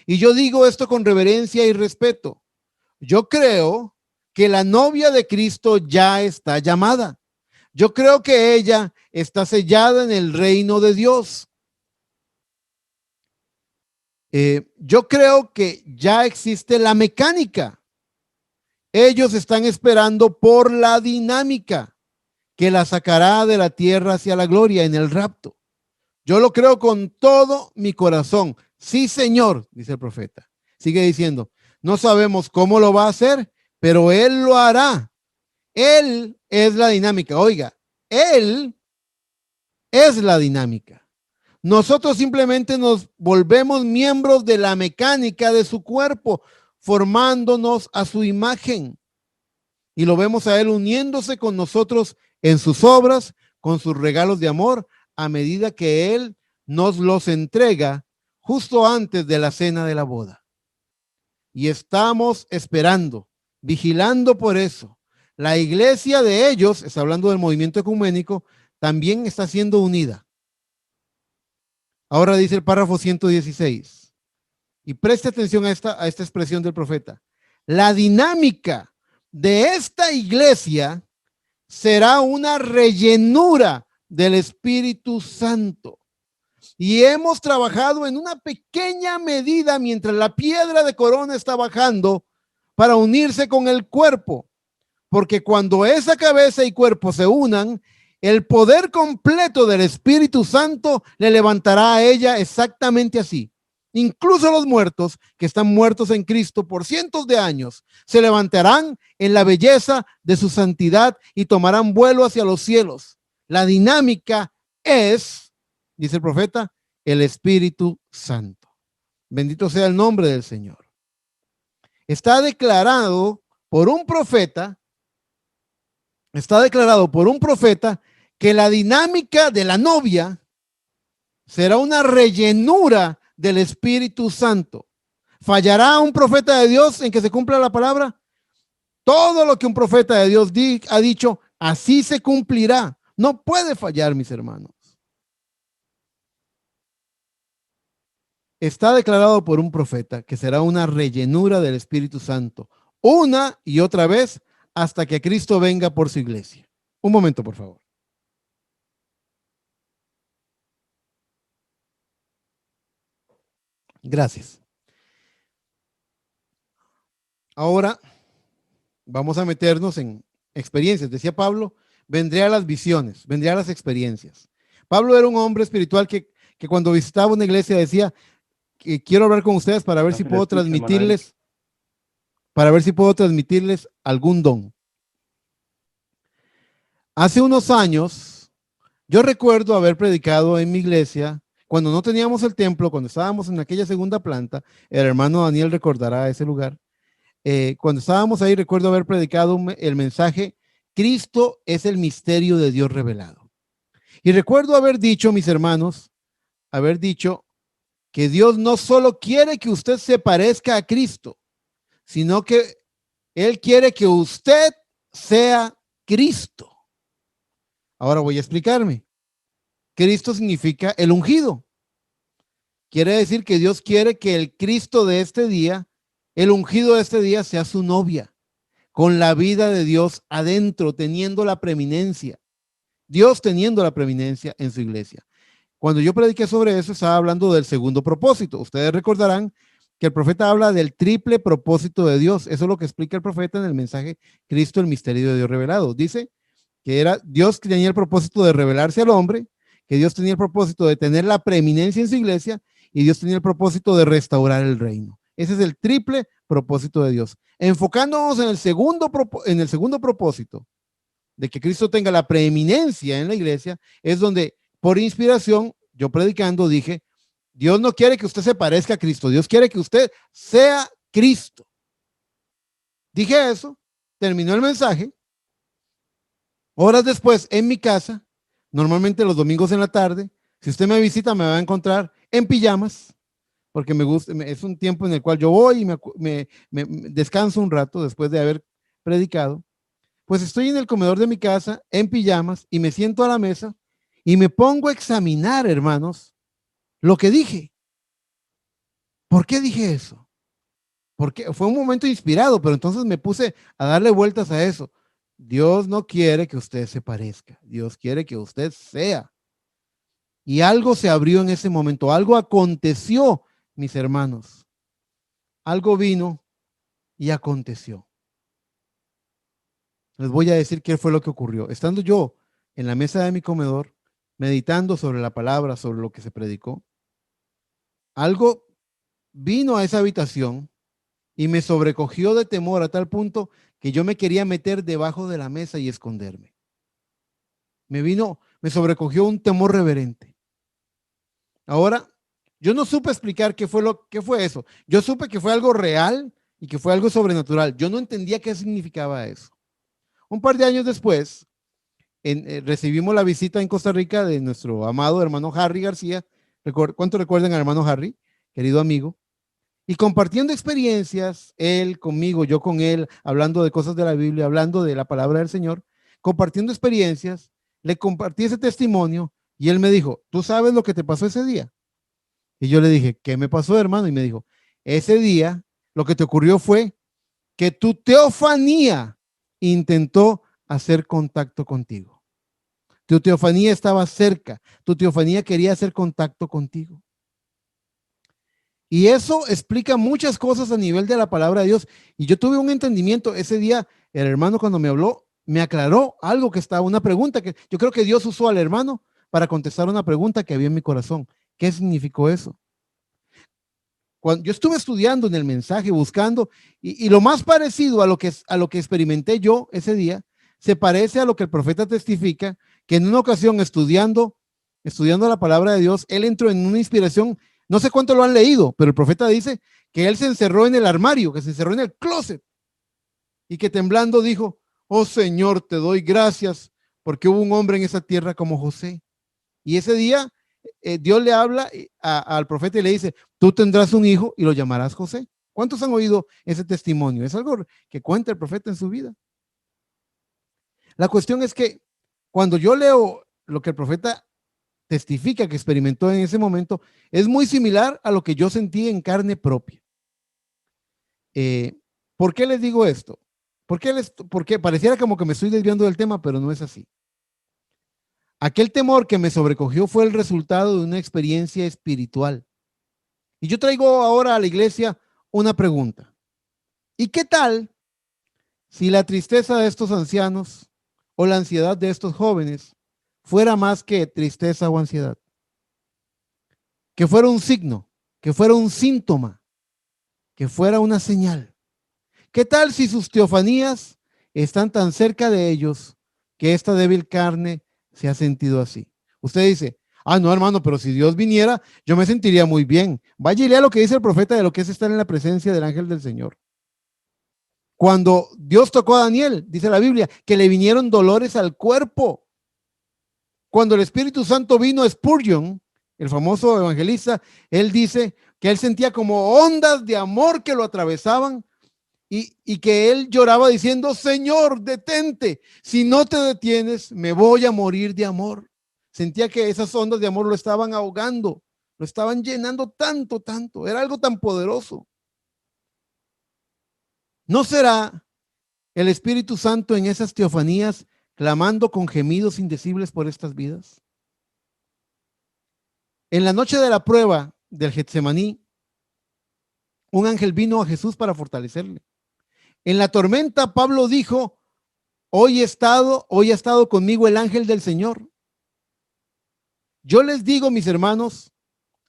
Y yo digo esto con reverencia y respeto. Yo creo que la novia de Cristo ya está llamada. Yo creo que ella está sellada en el reino de Dios. Yo creo que ya existe la mecánica. Ellos están esperando por la dinámica que la sacará de la tierra hacia la gloria en el rapto. Yo lo creo con todo mi corazón. Sí, Señor, dice el profeta. Sigue diciendo, no sabemos cómo lo va a hacer, pero Él lo hará. Él es la dinámica. Oiga, Él es la dinámica. Nosotros simplemente nos volvemos miembros de la mecánica de su cuerpo, formándonos a su imagen. Y lo vemos a Él uniéndose con nosotros en sus obras, con sus regalos de amor, a medida que Él nos los entrega justo antes de la cena de la boda. Y estamos esperando, vigilando por eso. La iglesia de ellos, está hablando del movimiento ecuménico, también está siendo unida. Ahora dice el párrafo 116. Y preste atención a esta expresión del profeta. La dinámica de esta iglesia será una rellenura del Espíritu Santo. Y hemos trabajado en una pequeña medida mientras la piedra de corona está bajando para unirse con el cuerpo. Porque cuando esa cabeza y cuerpo se unan, el poder completo del Espíritu Santo le levantará a ella exactamente así. Incluso los muertos que están muertos en Cristo por cientos de años se levantarán en la belleza de su santidad y tomarán vuelo hacia los cielos. La dinámica es, dice el profeta, el Espíritu Santo. Bendito sea el nombre del Señor. Está declarado por un profeta que la dinámica de la novia será una rellenura del Espíritu Santo. ¿Fallará un profeta de Dios en que se cumpla la palabra? Todo lo que un profeta de Dios ha dicho, así se cumplirá. No puede fallar, mis hermanos. Está declarado por un profeta que será una rellenura del Espíritu Santo, una y otra vez, hasta que Cristo venga por su iglesia. Un momento, por favor. Gracias. Ahora vamos a meternos en experiencias. Decía Pablo, vendré a las visiones, vendré a las experiencias. Pablo era un hombre espiritual que cuando visitaba una iglesia decía que quiero hablar con ustedes para ver si puedo transmitirles, algún don. Hace unos años, yo recuerdo haber predicado en mi iglesia, cuando no teníamos el templo, cuando estábamos en aquella segunda planta, el hermano Daniel recordará ese lugar. Cuando estábamos ahí, recuerdo haber predicado el mensaje, Cristo es el misterio de Dios revelado. Y recuerdo haber dicho, mis hermanos, que Dios no solo quiere que usted se parezca a Cristo, sino que Él quiere que usted sea Cristo. Ahora voy a explicarme. Cristo significa el ungido. Quiere decir que Dios quiere que el Cristo de este día, el ungido de este día, sea su novia, con la vida de Dios adentro, teniendo la preeminencia. Dios teniendo la preeminencia en su iglesia. Cuando yo prediqué sobre eso, estaba hablando del segundo propósito. Ustedes recordarán que el profeta habla del triple propósito de Dios. Eso es lo que explica el profeta en el mensaje Cristo, el misterio de Dios revelado. Dice que era Dios que tenía el propósito de revelarse al hombre, que Dios tenía el propósito de tener la preeminencia en su iglesia y Dios tenía el propósito de restaurar el reino. Ese es el triple propósito de Dios. Enfocándonos en el segundo propósito de que Cristo tenga la preeminencia en la iglesia, es donde por inspiración, yo predicando dije, Dios no quiere que usted se parezca a Cristo, Dios quiere que usted sea Cristo. Dije eso, terminó el mensaje. Horas después, en mi casa, normalmente los domingos en la tarde, si usted me visita, me va a encontrar en pijamas, porque me gusta, es un tiempo en el cual yo voy y me descanso un rato después de haber predicado. Pues estoy en el comedor de mi casa, en pijamas, y me siento a la mesa y me pongo a examinar, hermanos, lo que dije. ¿Por qué dije eso? Porque fue un momento inspirado, pero entonces me puse a darle vueltas a eso. Dios no quiere que usted se parezca, Dios quiere que usted sea. Y algo se abrió en ese momento, algo aconteció, mis hermanos. Algo vino y aconteció. Les voy a decir qué fue lo que ocurrió. Estando yo en la mesa de mi comedor, meditando sobre la palabra, sobre lo que se predicó, algo vino a esa habitación y me sobrecogió de temor a tal punto que yo me quería meter debajo de la mesa y esconderme. Me sobrecogió un temor reverente. Ahora, yo no supe explicar qué fue eso. Yo supe que fue algo real y que fue algo sobrenatural. Yo no entendía qué significaba eso. Un par de años después, recibimos la visita en Costa Rica de nuestro amado hermano Harry García. ¿Cuánto recuerdan al hermano Harry? Querido amigo. Y compartiendo experiencias, él conmigo, yo con él, hablando de cosas de la Biblia, hablando de la palabra del Señor, compartiendo experiencias, le compartí ese testimonio y él me dijo, ¿tú sabes lo que te pasó ese día? Y yo le dije, ¿qué me pasó, hermano? Y me dijo, ese día lo que te ocurrió fue que tu teofanía intentó hacer contacto contigo. Tu teofanía estaba cerca. Tu teofanía quería hacer contacto contigo. Y eso explica muchas cosas a nivel de la palabra de Dios. Y yo tuve un entendimiento ese día. El hermano, cuando me habló, me aclaró algo que estaba, una pregunta que yo creo que Dios usó al hermano para contestar una pregunta que había en mi corazón. ¿Qué significó eso? Cuando yo estuve estudiando en el mensaje, buscando, y lo más parecido a lo que experimenté yo ese día, se parece a lo que el profeta testifica, que en una ocasión estudiando la palabra de Dios, él entró en una inspiración. No sé cuánto lo han leído, pero el profeta dice que él se encerró en el armario, que se encerró en el closet, y que temblando dijo: oh Señor, te doy gracias porque hubo un hombre en esa tierra como José. Y ese día Dios le habla al profeta y le dice: tú tendrás un hijo y lo llamarás José. ¿Cuántos han oído ese testimonio? Es algo que cuenta el profeta en su vida. La cuestión es que cuando yo leo lo que el profeta testifica que experimentó en ese momento, es muy similar a lo que yo sentí en carne propia. ¿Por qué les digo esto? Porque pareciera como que me estoy desviando del tema, pero no es así. Aquel temor que me sobrecogió fue el resultado de una experiencia espiritual. Y yo traigo ahora a la iglesia una pregunta. ¿Y qué tal si la tristeza de estos ancianos o la ansiedad de estos jóvenes fuera más que tristeza o ansiedad? Que fuera un signo, que fuera un síntoma, que fuera una señal. ¿Qué tal si sus teofanías están tan cerca de ellos que esta débil carne se ha sentido así? Usted dice: ah, no, hermano, pero si Dios viniera, yo me sentiría muy bien. Vaya y lea lo que dice el profeta de lo que es estar en la presencia del ángel del Señor. Cuando Dios tocó a Daniel, dice la Biblia, que le vinieron dolores al cuerpo. Cuando el Espíritu Santo vino a Spurgeon, el famoso evangelista, él dice que él sentía como ondas de amor que lo atravesaban y que él lloraba diciendo: Señor, detente, si no te detienes, me voy a morir de amor. Sentía que esas ondas de amor lo estaban ahogando, lo estaban llenando tanto, tanto, era algo tan poderoso. ¿No será el Espíritu Santo en esas teofanías clamando con gemidos indecibles por estas vidas? En la noche de la prueba del Getsemaní, un ángel vino a Jesús para fortalecerle. En la tormenta, Pablo dijo: hoy ha estado conmigo el ángel del Señor. Yo les digo, mis hermanos,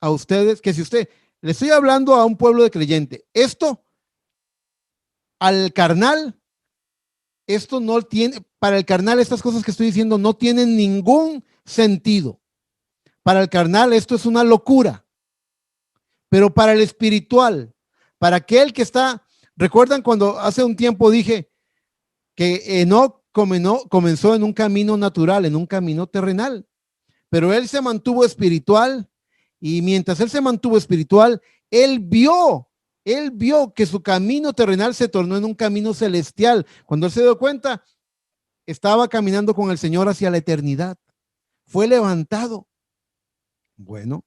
a ustedes, que si usted, le estoy hablando a un pueblo de creyente, esto al carnal, esto no tiene, para el carnal estas cosas que estoy diciendo no tienen ningún sentido. Para el carnal esto es una locura, pero para el espiritual, para aquel que está, recuerdan cuando hace un tiempo dije que Enoc comenzó en un camino natural, en un camino terrenal, pero él se mantuvo espiritual, y mientras él se mantuvo espiritual, él vio que su camino terrenal se tornó en un camino celestial. Cuando él se dio cuenta, estaba caminando con el Señor hacia la eternidad. Fue levantado. Bueno,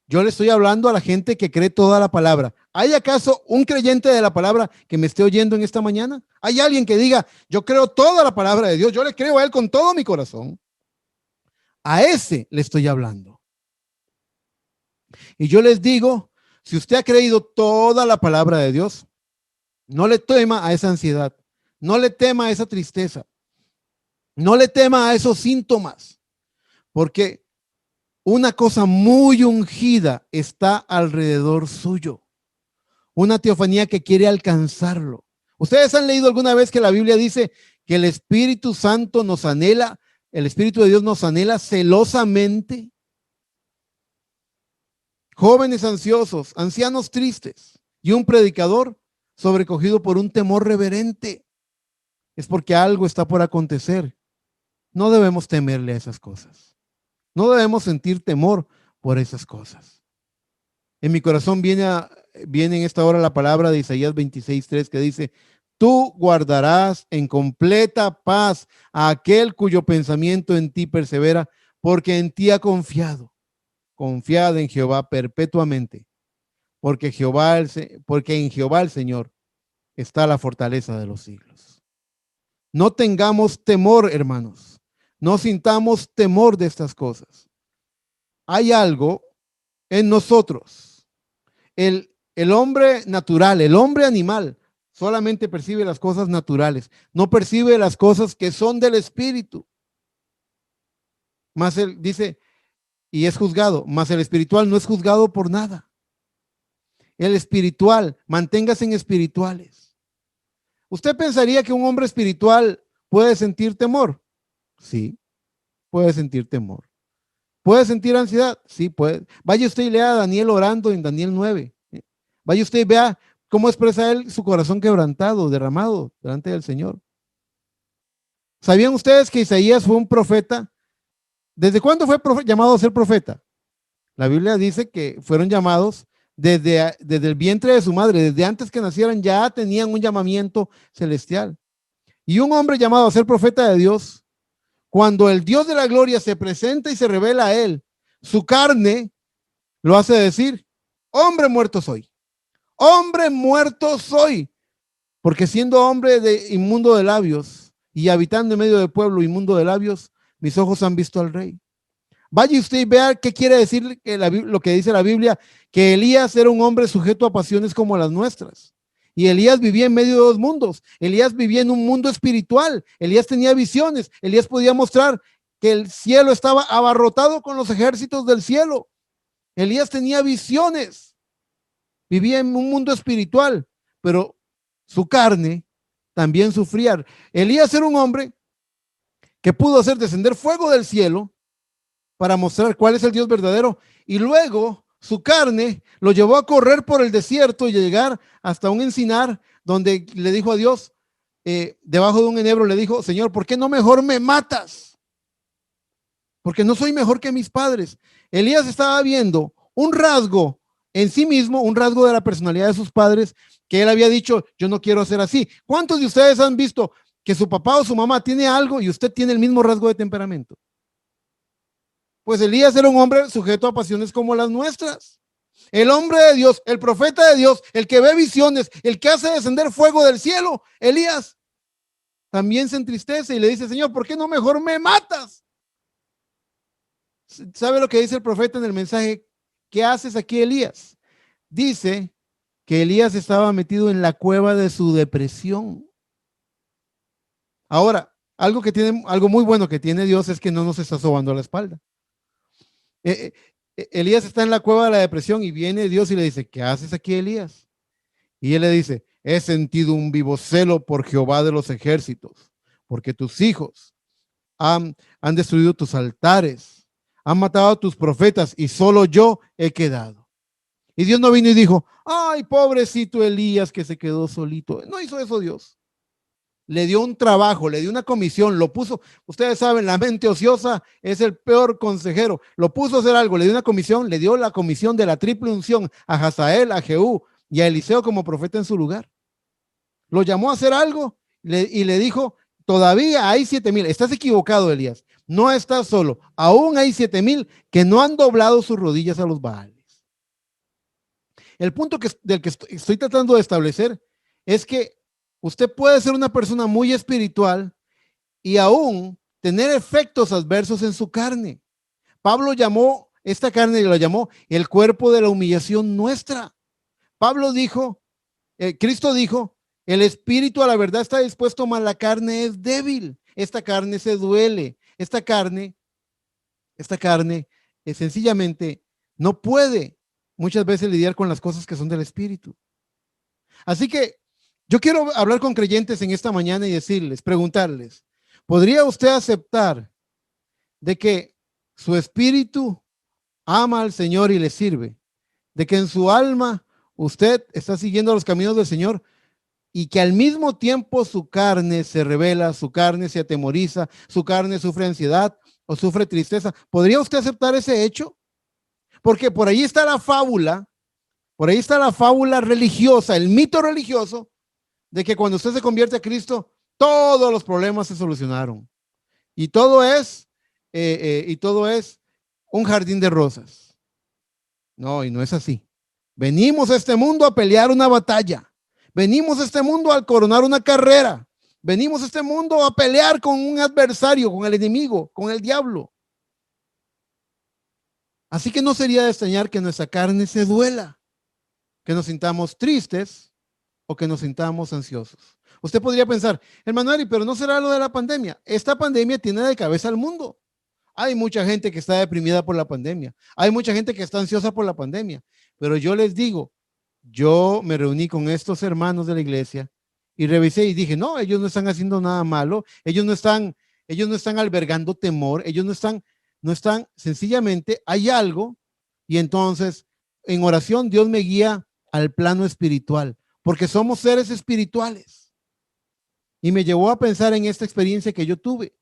yo le estoy hablando a la gente que cree toda la palabra. ¿Hay acaso un creyente de la palabra que me esté oyendo en esta mañana? ¿Hay alguien que diga: yo creo toda la palabra de Dios, yo le creo a él con todo mi corazón? A ese le estoy hablando. Y yo les digo, si usted ha creído toda la palabra de Dios, no le tema a esa ansiedad, no le tema a esa tristeza, no le tema a esos síntomas, porque una cosa muy ungida está alrededor suyo, una teofanía que quiere alcanzarlo. ¿Ustedes han leído alguna vez que la Biblia dice que el Espíritu Santo nos anhela, el Espíritu de Dios nos anhela celosamente? Jóvenes ansiosos, ancianos tristes y un predicador sobrecogido por un temor reverente. Es porque algo está por acontecer. No debemos temerle a esas cosas. No debemos sentir temor por esas cosas. En mi corazón viene en esta hora la palabra de Isaías 26:3 que dice: tú guardarás en completa paz a aquel cuyo pensamiento en ti persevera, porque en ti ha confiado. Confiad en Jehová perpetuamente, porque en Jehová el Señor está la fortaleza de los siglos. No tengamos temor, hermanos. No sintamos temor de estas cosas. Hay algo en nosotros. El hombre natural, el hombre animal, solamente percibe las cosas naturales. No percibe las cosas que son del espíritu. Más él dice, y es juzgado, mas el espiritual no es juzgado por nada. El espiritual, manténgase en espirituales. ¿Usted pensaría que un hombre espiritual puede sentir temor? Sí, puede sentir temor. ¿Puede sentir ansiedad? Sí, puede. Vaya usted y lea a Daniel orando en Daniel 9. Vaya usted y vea cómo expresa él su corazón quebrantado, derramado delante del Señor. ¿Sabían ustedes que Isaías fue un profeta? ¿Desde cuándo fue llamado a ser profeta? La Biblia dice que fueron llamados desde el vientre de su madre, desde antes que nacieran ya tenían un llamamiento celestial. Y un hombre llamado a ser profeta de Dios, cuando el Dios de la gloria se presenta y se revela a él, su carne lo hace decir, hombre muerto soy, porque siendo hombre de inmundo de labios y habitando en medio del pueblo inmundo de labios, mis ojos han visto al rey. Vaya usted y vea qué quiere decir lo que dice la Biblia, que Elías era un hombre sujeto a pasiones como las nuestras. Y Elías vivía en medio de dos mundos. Elías vivía en un mundo espiritual. Elías tenía visiones. Elías podía mostrar que el cielo estaba abarrotado con los ejércitos del cielo. Elías tenía visiones. Vivía en un mundo espiritual, pero su carne también sufría. Elías era un hombre que pudo hacer descender fuego del cielo para mostrar cuál es el Dios verdadero, y luego su carne lo llevó a correr por el desierto y llegar hasta un encinar donde le dijo a Dios, debajo de un enebro le dijo, Señor, ¿por qué no mejor me matas? Porque no soy mejor que mis padres. Elías estaba viendo un rasgo en sí mismo, un rasgo de la personalidad de sus padres, que él había dicho, yo no quiero ser así. ¿Cuántos de ustedes han visto que su papá o su mamá tiene algo y usted tiene el mismo rasgo de temperamento? Pues Elías era un hombre sujeto a pasiones como las nuestras. El hombre de Dios, el profeta de Dios, el que ve visiones, el que hace descender fuego del cielo, Elías, también se entristece y le dice, Señor, ¿por qué no mejor me matas? ¿Sabe lo que dice el profeta en el mensaje? ¿Qué haces aquí, Elías? Dice que Elías estaba metido en la cueva de su depresión. Ahora, algo muy bueno que tiene Dios es que no nos está sobando la espalda. Elías está en la cueva de la depresión y viene Dios y le dice, ¿qué haces aquí, Elías? Y él le dice, he sentido un vivo celo por Jehová de los ejércitos, porque tus hijos han destruido tus altares, han matado a tus profetas y solo yo he quedado. Y Dios no vino y dijo, ay, pobrecito Elías que se quedó solito. No hizo eso Dios. Le dio un trabajo, le dio una comisión, lo puso, ustedes saben, la mente ociosa es el peor consejero, lo puso a hacer algo, le dio una comisión, le dio la comisión de la triple unción a Hazael, a Jehú y a Eliseo como profeta en su lugar. Lo llamó a hacer algo y le dijo, todavía hay 7,000, estás equivocado, Elías, no estás solo, aún hay 7,000 que no han doblado sus rodillas a los Baales. El punto del que estoy tratando de establecer es que usted puede ser una persona muy espiritual y aún tener efectos adversos en su carne. Pablo llamó esta carne, lo llamó el cuerpo de la humillación nuestra. Pablo dijo, Cristo dijo, el espíritu a la verdad está dispuesto, mas la carne es débil. Esta carne se duele. Esta carne sencillamente no puede muchas veces lidiar con las cosas que son del espíritu. Así que yo quiero hablar con creyentes en esta mañana y decirles, preguntarles, ¿podría usted aceptar de que su espíritu ama al Señor y le sirve? De que en su alma usted está siguiendo los caminos del Señor y que al mismo tiempo su carne se revela, su carne se atemoriza, su carne sufre ansiedad o sufre tristeza. ¿Podría usted aceptar ese hecho? Porque por ahí está la fábula religiosa, el mito religioso de que cuando usted se convierte a Cristo, todos los problemas se solucionaron. Y todo es un jardín de rosas. No, y no es así. Venimos a este mundo a pelear una batalla. Venimos a este mundo a coronar una carrera. Venimos a este mundo a pelear con un adversario, con el enemigo, con el diablo. Así que no sería de extrañar que nuestra carne se duela, que nos sintamos tristes o que nos sintamos ansiosos. Usted podría pensar, hermano Eri, pero no será lo de la pandemia. Esta pandemia tiene de cabeza al mundo. Hay mucha gente que está deprimida por la pandemia. Hay mucha gente que está ansiosa por la pandemia. Pero yo les digo, yo me reuní con estos hermanos de la iglesia y revisé y dije, no, ellos no están haciendo nada malo. Ellos no están albergando temor. Ellos no están, sencillamente hay algo. Y entonces en oración Dios me guía al plano espiritual, porque somos seres espirituales. Y me llevó a pensar en esta experiencia que yo tuve.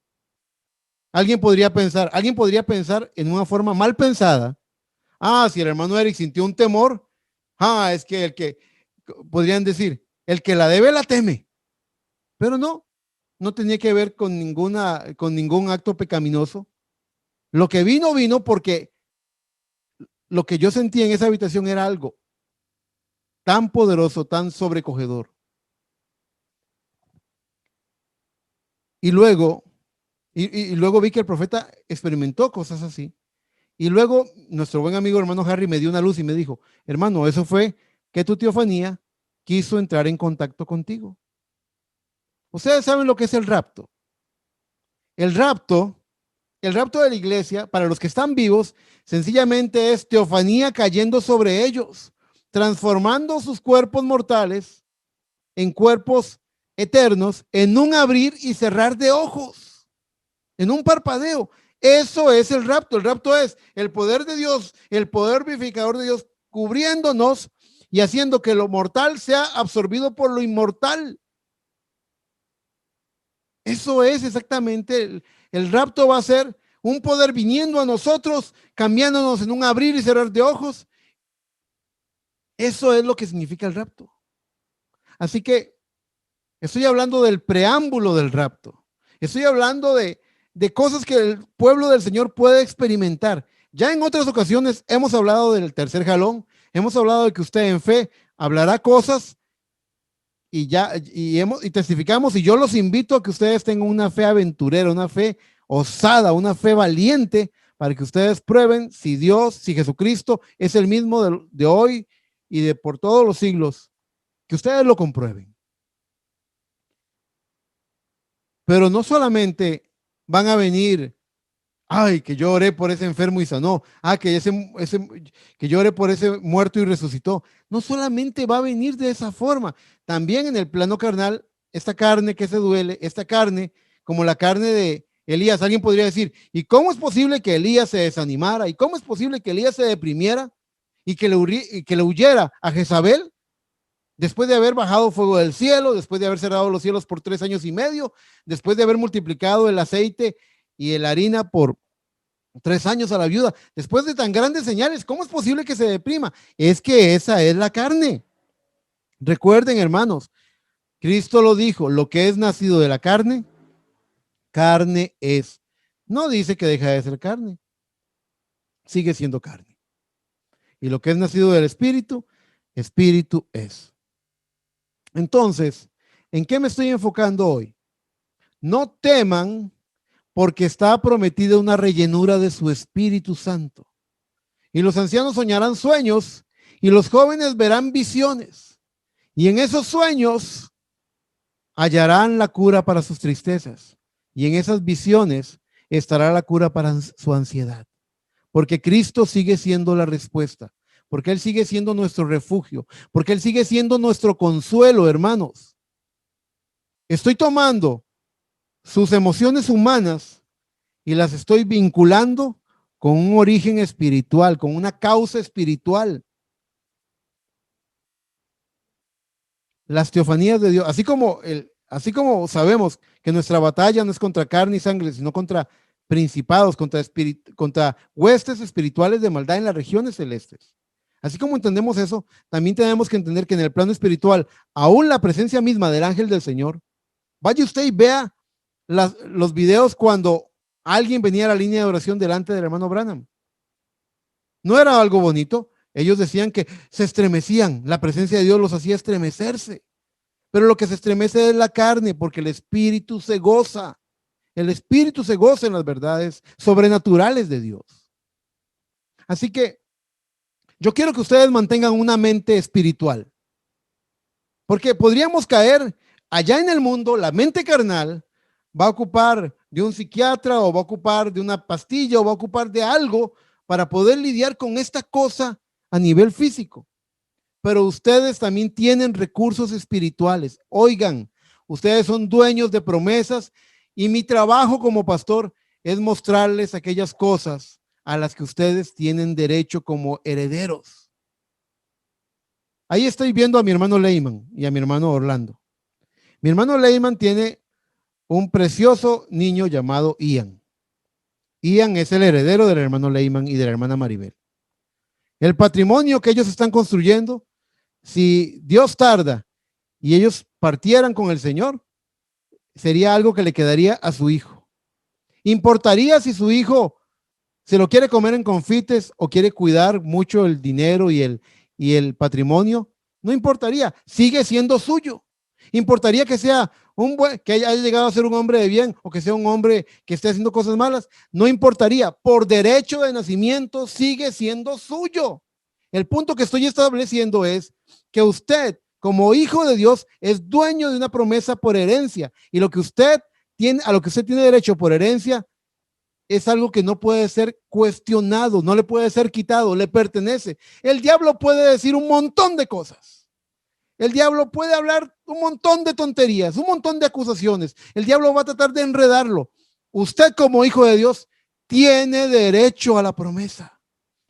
Alguien podría pensar en una forma mal pensada. Si el hermano Eric sintió un temor, es que podrían decir, el que la debe la teme. Pero no tenía que ver con ningún acto pecaminoso. Lo que vino porque lo que yo sentí en esa habitación era algo tan poderoso, tan sobrecogedor. Y luego vi que el profeta experimentó cosas así. Y luego nuestro buen amigo hermano Harry me dio una luz y me dijo, hermano, eso fue que tu teofanía quiso entrar en contacto contigo. Ustedes saben lo que es el rapto. El rapto de la iglesia, para los que están vivos, sencillamente es teofanía cayendo sobre ellos, transformando sus cuerpos mortales en cuerpos eternos, en un abrir y cerrar de ojos, en un parpadeo. Eso es el rapto. El rapto es el poder de Dios, el poder vivificador de Dios cubriéndonos y haciendo que lo mortal sea absorbido por lo inmortal. Eso es exactamente el rapto. Va a ser un poder viniendo a nosotros, cambiándonos en un abrir y cerrar de ojos. Eso es lo que significa el rapto. Así que estoy hablando del preámbulo del rapto. Estoy hablando de cosas que el pueblo del Señor puede experimentar. Ya en otras ocasiones hemos hablado del tercer jalón, hemos hablado de que usted en fe hablará cosas y testificamos, y yo los invito a que ustedes tengan una fe aventurera, una fe osada, una fe valiente, para que ustedes prueben si Dios, si Jesucristo es el mismo de hoy y de por todos los siglos, que ustedes lo comprueben. Pero no solamente van a venir, que yo oré por ese enfermo y sanó, que yo oré por ese muerto y resucitó. No solamente va a venir de esa forma, también en el plano carnal, esta carne que se duele, esta carne, como la carne de Elías. Alguien podría decir, ¿y cómo es posible que Elías se desanimara? ¿Y cómo es posible que Elías se deprimiera y que le huyera a Jezabel? Después de haber bajado fuego del cielo, después de haber cerrado los cielos por 3 años y medio, después de haber multiplicado el aceite y la harina por 3 años a la viuda, después de tan grandes señales, ¿cómo es posible que se deprima? Es que esa es la carne. Recuerden, hermanos, Cristo lo dijo, lo que es nacido de la carne, carne es. No dice que deja de ser carne, sigue siendo carne. Y lo que es nacido del espíritu, espíritu es. Entonces, ¿en qué me estoy enfocando hoy? No teman, porque está prometida una rellenura de su Espíritu Santo. Y los ancianos soñarán sueños y los jóvenes verán visiones. Y en esos sueños hallarán la cura para sus tristezas. Y en esas visiones estará la cura para su ansiedad. Porque Cristo sigue siendo la respuesta. Porque Él sigue siendo nuestro refugio. Porque Él sigue siendo nuestro consuelo, hermanos. Estoy tomando sus emociones humanas y las estoy vinculando con un origen espiritual, con una causa espiritual. Las teofanías de Dios, así como sabemos que nuestra batalla no es contra carne y sangre, sino contra principados, contra huestes espirituales de maldad en las regiones celestes. Así como entendemos eso, también tenemos que entender que en el plano espiritual, aún la presencia misma del ángel del Señor, vaya usted y vea los videos cuando alguien venía a la línea de oración delante del hermano Branham. No era algo bonito. Ellos decían que se estremecían, la presencia de Dios los hacía estremecerse. pero lo que se estremece es la carne, porque el espíritu se goza. El espíritu se goza en las verdades sobrenaturales de Dios. Así que yo quiero que ustedes mantengan una mente espiritual, porque podríamos caer allá en el mundo. La mente carnal va a ocupar de un psiquiatra, o va a ocupar de una pastilla, o va a ocupar de algo para poder lidiar con esta cosa a nivel físico. Pero ustedes también tienen recursos espirituales. Oigan, ustedes son dueños de promesas, y mi trabajo como pastor es mostrarles aquellas cosas a las que ustedes tienen derecho como herederos. Ahí estoy viendo a mi hermano Leyman y a mi hermano Orlando. Mi hermano Leyman tiene un precioso niño llamado Ian. Ian es el heredero del hermano Leyman y de la hermana Maribel. El patrimonio que ellos están construyendo, si Dios tarda y ellos partieran con el Señor, sería algo que le quedaría a su hijo. ¿Importaría si su hijo se lo quiere comer en confites o quiere cuidar mucho el dinero y el patrimonio? No importaría, sigue siendo suyo. Importaría que sea que haya llegado a ser un hombre de bien, o que sea un hombre que esté haciendo cosas malas. No importaría, por derecho de nacimiento sigue siendo suyo. El punto que estoy estableciendo es que usted, como hijo de Dios, es dueño de una promesa por herencia, y lo que usted tiene, a lo que usted tiene derecho por herencia, es algo que no puede ser cuestionado, no le puede ser quitado, le pertenece. El diablo puede decir un montón de cosas. El diablo puede hablar un montón de tonterías, un montón de acusaciones. El diablo va a tratar de enredarlo. Usted, como hijo de Dios, tiene derecho a la promesa.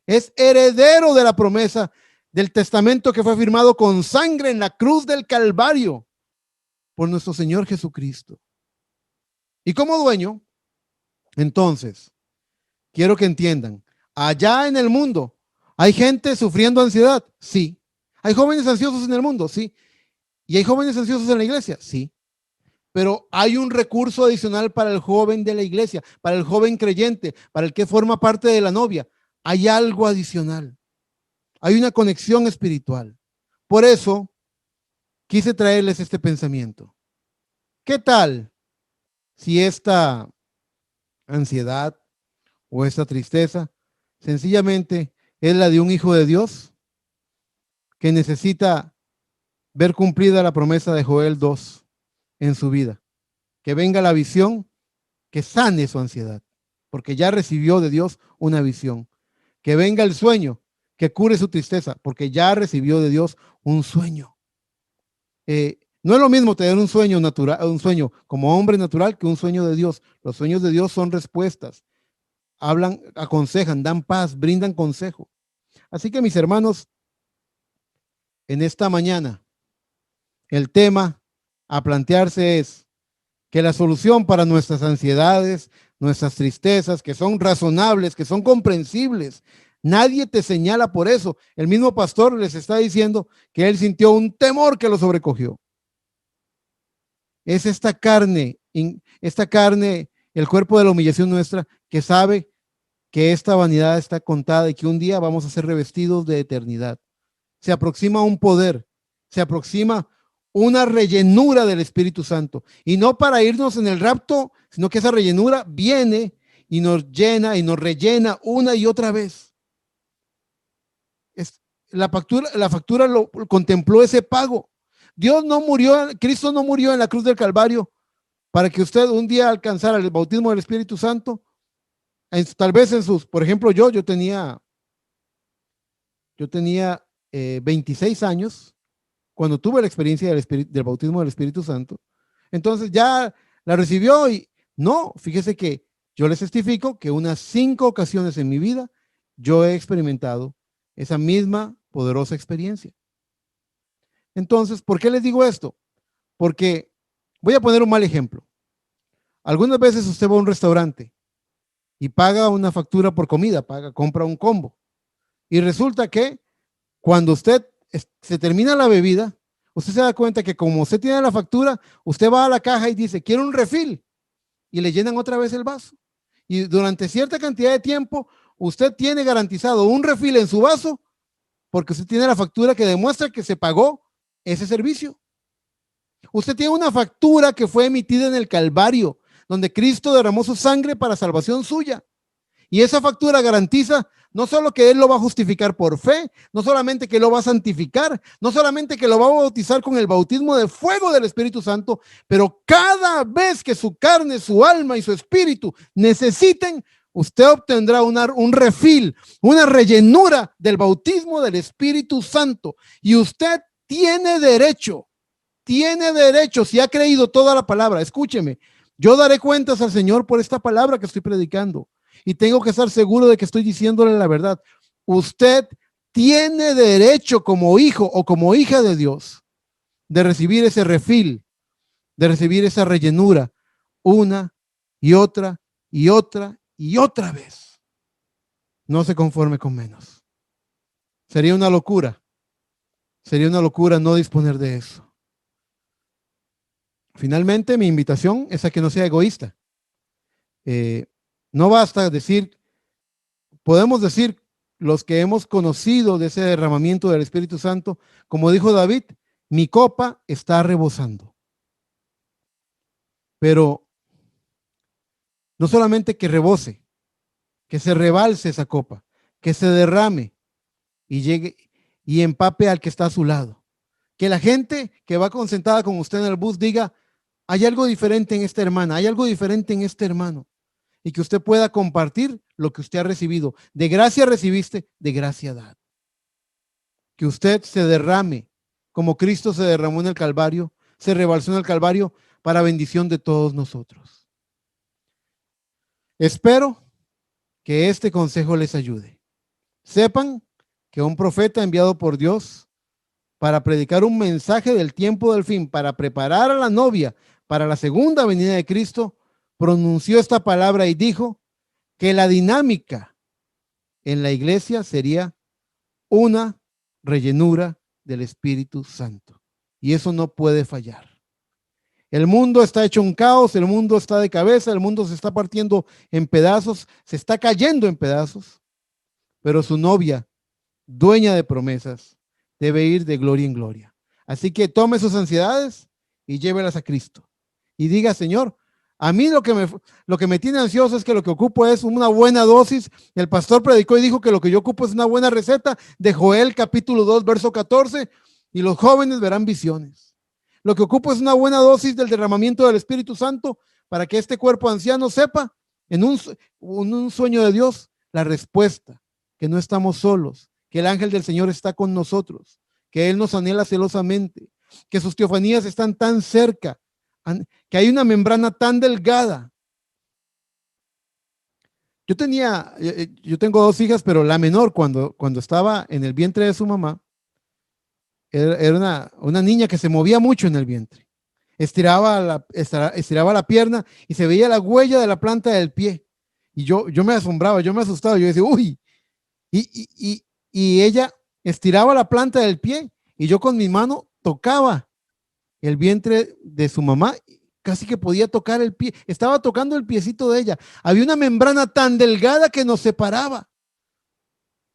Es heredero de la promesa del testamento que fue firmado con sangre en la cruz del Calvario por nuestro Señor Jesucristo. Y como dueño, entonces, quiero que entiendan, allá en el mundo, ¿hay gente sufriendo ansiedad? Sí. ¿Hay jóvenes ansiosos en el mundo? Sí. ¿Y hay jóvenes ansiosos en la iglesia? Sí. Pero hay un recurso adicional para el joven de la iglesia, para el joven creyente, para el que forma parte de la novia. Hay algo adicional. Hay una conexión espiritual. Por eso quise traerles este pensamiento. ¿Qué tal si esta ansiedad o esta tristeza sencillamente es la de un hijo de Dios que necesita ver cumplida la promesa de Joel 2 en su vida? Que venga la visión que sane su ansiedad, porque ya recibió de Dios una visión. Que venga el sueño que cure su tristeza, porque ya recibió de Dios un sueño. No es lo mismo tener un sueño natural, un sueño como hombre natural, que un sueño de Dios. Los sueños de Dios son respuestas, hablan, aconsejan, dan paz, brindan consejo. Así que, mis hermanos, en esta mañana, el tema a plantearse es que la solución para nuestras ansiedades, nuestras tristezas, que son razonables, que son comprensibles, nadie te señala por eso. El mismo pastor les está diciendo que él sintió un temor que lo sobrecogió. Es esta carne, el cuerpo de la humillación nuestra, que sabe que esta vanidad está contada y que un día vamos a ser revestidos de eternidad. Se aproxima un poder, se aproxima una rellenura del Espíritu Santo, y no para irnos en el rapto, sino que esa rellenura viene y nos llena y nos rellena una y otra vez. La factura lo contempló ese pago. Dios no murió, Cristo no murió en la cruz del Calvario para que usted un día alcanzara el bautismo del Espíritu Santo. Tal vez en sus, por ejemplo, yo tenía 26 años cuando tuve la experiencia del bautismo del Espíritu Santo. Entonces ya la recibió, y no, fíjese que yo les testifico que unas 5 ocasiones en mi vida yo he experimentado esa misma poderosa experiencia. Entonces, ¿por qué les digo esto? Porque voy a poner un mal ejemplo. Algunas veces usted va a un restaurante y paga una factura por comida, compra un combo, y resulta que cuando usted se termina la bebida, usted se da cuenta que como usted tiene la factura, usted va a la caja y dice, quiero un refill, y le llenan otra vez el vaso. Y durante cierta cantidad de tiempo, usted tiene garantizado un refill en su vaso, porque usted tiene la factura que demuestra que se pagó ese servicio. Usted tiene una factura que fue emitida en el Calvario, donde Cristo derramó su sangre para salvación suya. Y esa factura garantiza no solo que Él lo va a justificar por fe, no solamente que lo va a santificar, no solamente que lo va a bautizar con el bautismo de fuego del Espíritu Santo, pero cada vez que su carne, su alma y su espíritu necesiten, usted obtendrá un refil, una rellenura del bautismo del Espíritu Santo. Y usted tiene derecho, si ha creído toda la palabra. Escúcheme, yo daré cuentas al Señor por esta palabra que estoy predicando. Y tengo que estar seguro de que estoy diciéndole la verdad. Usted tiene derecho como hijo o como hija de Dios de recibir ese refil, de recibir esa rellenura una y otra y otra y otra vez. No se conforme con menos. Sería una locura no disponer de eso. Finalmente, mi invitación es a que no sea egoísta. No basta decir, podemos decir los que hemos conocido de ese derramamiento del Espíritu Santo, como dijo David, mi copa está rebosando. Pero no solamente que rebose, que se rebalse esa copa, que se derrame y llegue y empape al que está a su lado. Que la gente que va concentrada con usted en el bus diga, hay algo diferente en esta hermana, hay algo diferente en este hermano. Y que usted pueda compartir lo que usted ha recibido. De gracia recibiste, de gracia dad. Que usted se derrame como Cristo se derramó en el Calvario, se rebalsó en el Calvario para bendición de todos nosotros. Espero que este consejo les ayude. Sepan que un profeta enviado por Dios para predicar un mensaje del tiempo del fin, para preparar a la novia para la segunda venida de Cristo, pronunció esta palabra y dijo que la dinámica en la iglesia sería una rellenura del Espíritu Santo. Y eso no puede fallar. El mundo está hecho un caos, el mundo está de cabeza, el mundo se está partiendo en pedazos, se está cayendo en pedazos, pero su novia, dueña de promesas, debe ir de gloria en gloria. Así que tome sus ansiedades y llévelas a Cristo. Y diga, Señor, a mí lo que me tiene ansioso es que lo que ocupo es una buena dosis. El pastor predicó y dijo que lo que yo ocupo es una buena receta de Joel capítulo 2, verso 14, y los jóvenes verán visiones. Lo que ocupo es una buena dosis del derramamiento del Espíritu Santo para que este cuerpo anciano sepa en un sueño de Dios la respuesta, que no estamos solos, que el ángel del Señor está con nosotros, que Él nos anhela celosamente, que sus teofanías están tan cerca, que hay una membrana tan delgada. Yo tengo dos hijas, pero la menor cuando estaba en el vientre de su mamá, era una niña que se movía mucho en el vientre. Estiraba la pierna y se veía la huella de la planta del pie. Y yo me asombraba, yo me asustaba, yo decía, uy, y ella estiraba la planta del pie y yo con mi mano tocaba el vientre de su mamá, casi que podía tocar el pie, estaba tocando el piecito de ella. Había una membrana tan delgada que nos separaba.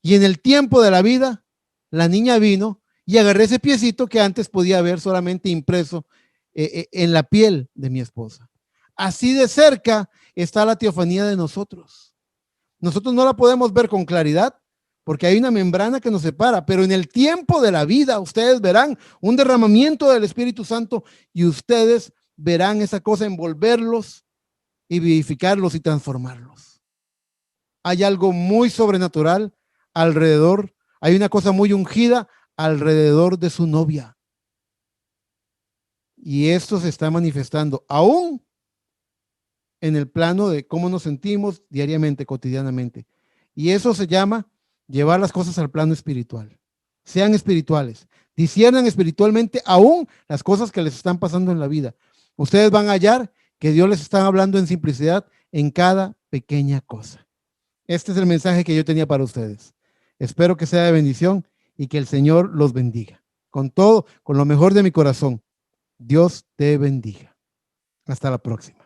Y en el tiempo de la vida, la niña vino y agarré ese piecito que antes podía ver solamente impreso en la piel de mi esposa. Así de cerca está la teofanía de nosotros. Nosotros no la podemos ver con claridad porque hay una membrana que nos separa, pero en el tiempo de la vida ustedes verán un derramamiento del Espíritu Santo y ustedes verán esa cosa envolverlos y vivificarlos y transformarlos. Hay algo muy sobrenatural alrededor, hay una cosa muy ungida alrededor de su novia. Y esto se está manifestando aún en el plano de cómo nos sentimos diariamente, cotidianamente. Y eso se llama llevar las cosas al plano espiritual. Sean espirituales, disciernan espiritualmente aún las cosas que les están pasando en la vida. Ustedes van a hallar que Dios les está hablando en simplicidad en cada pequeña cosa. Este es el mensaje que yo tenía para ustedes. Espero que sea de bendición y que el Señor los bendiga. Con todo, con lo mejor de mi corazón, Dios te bendiga. Hasta la próxima.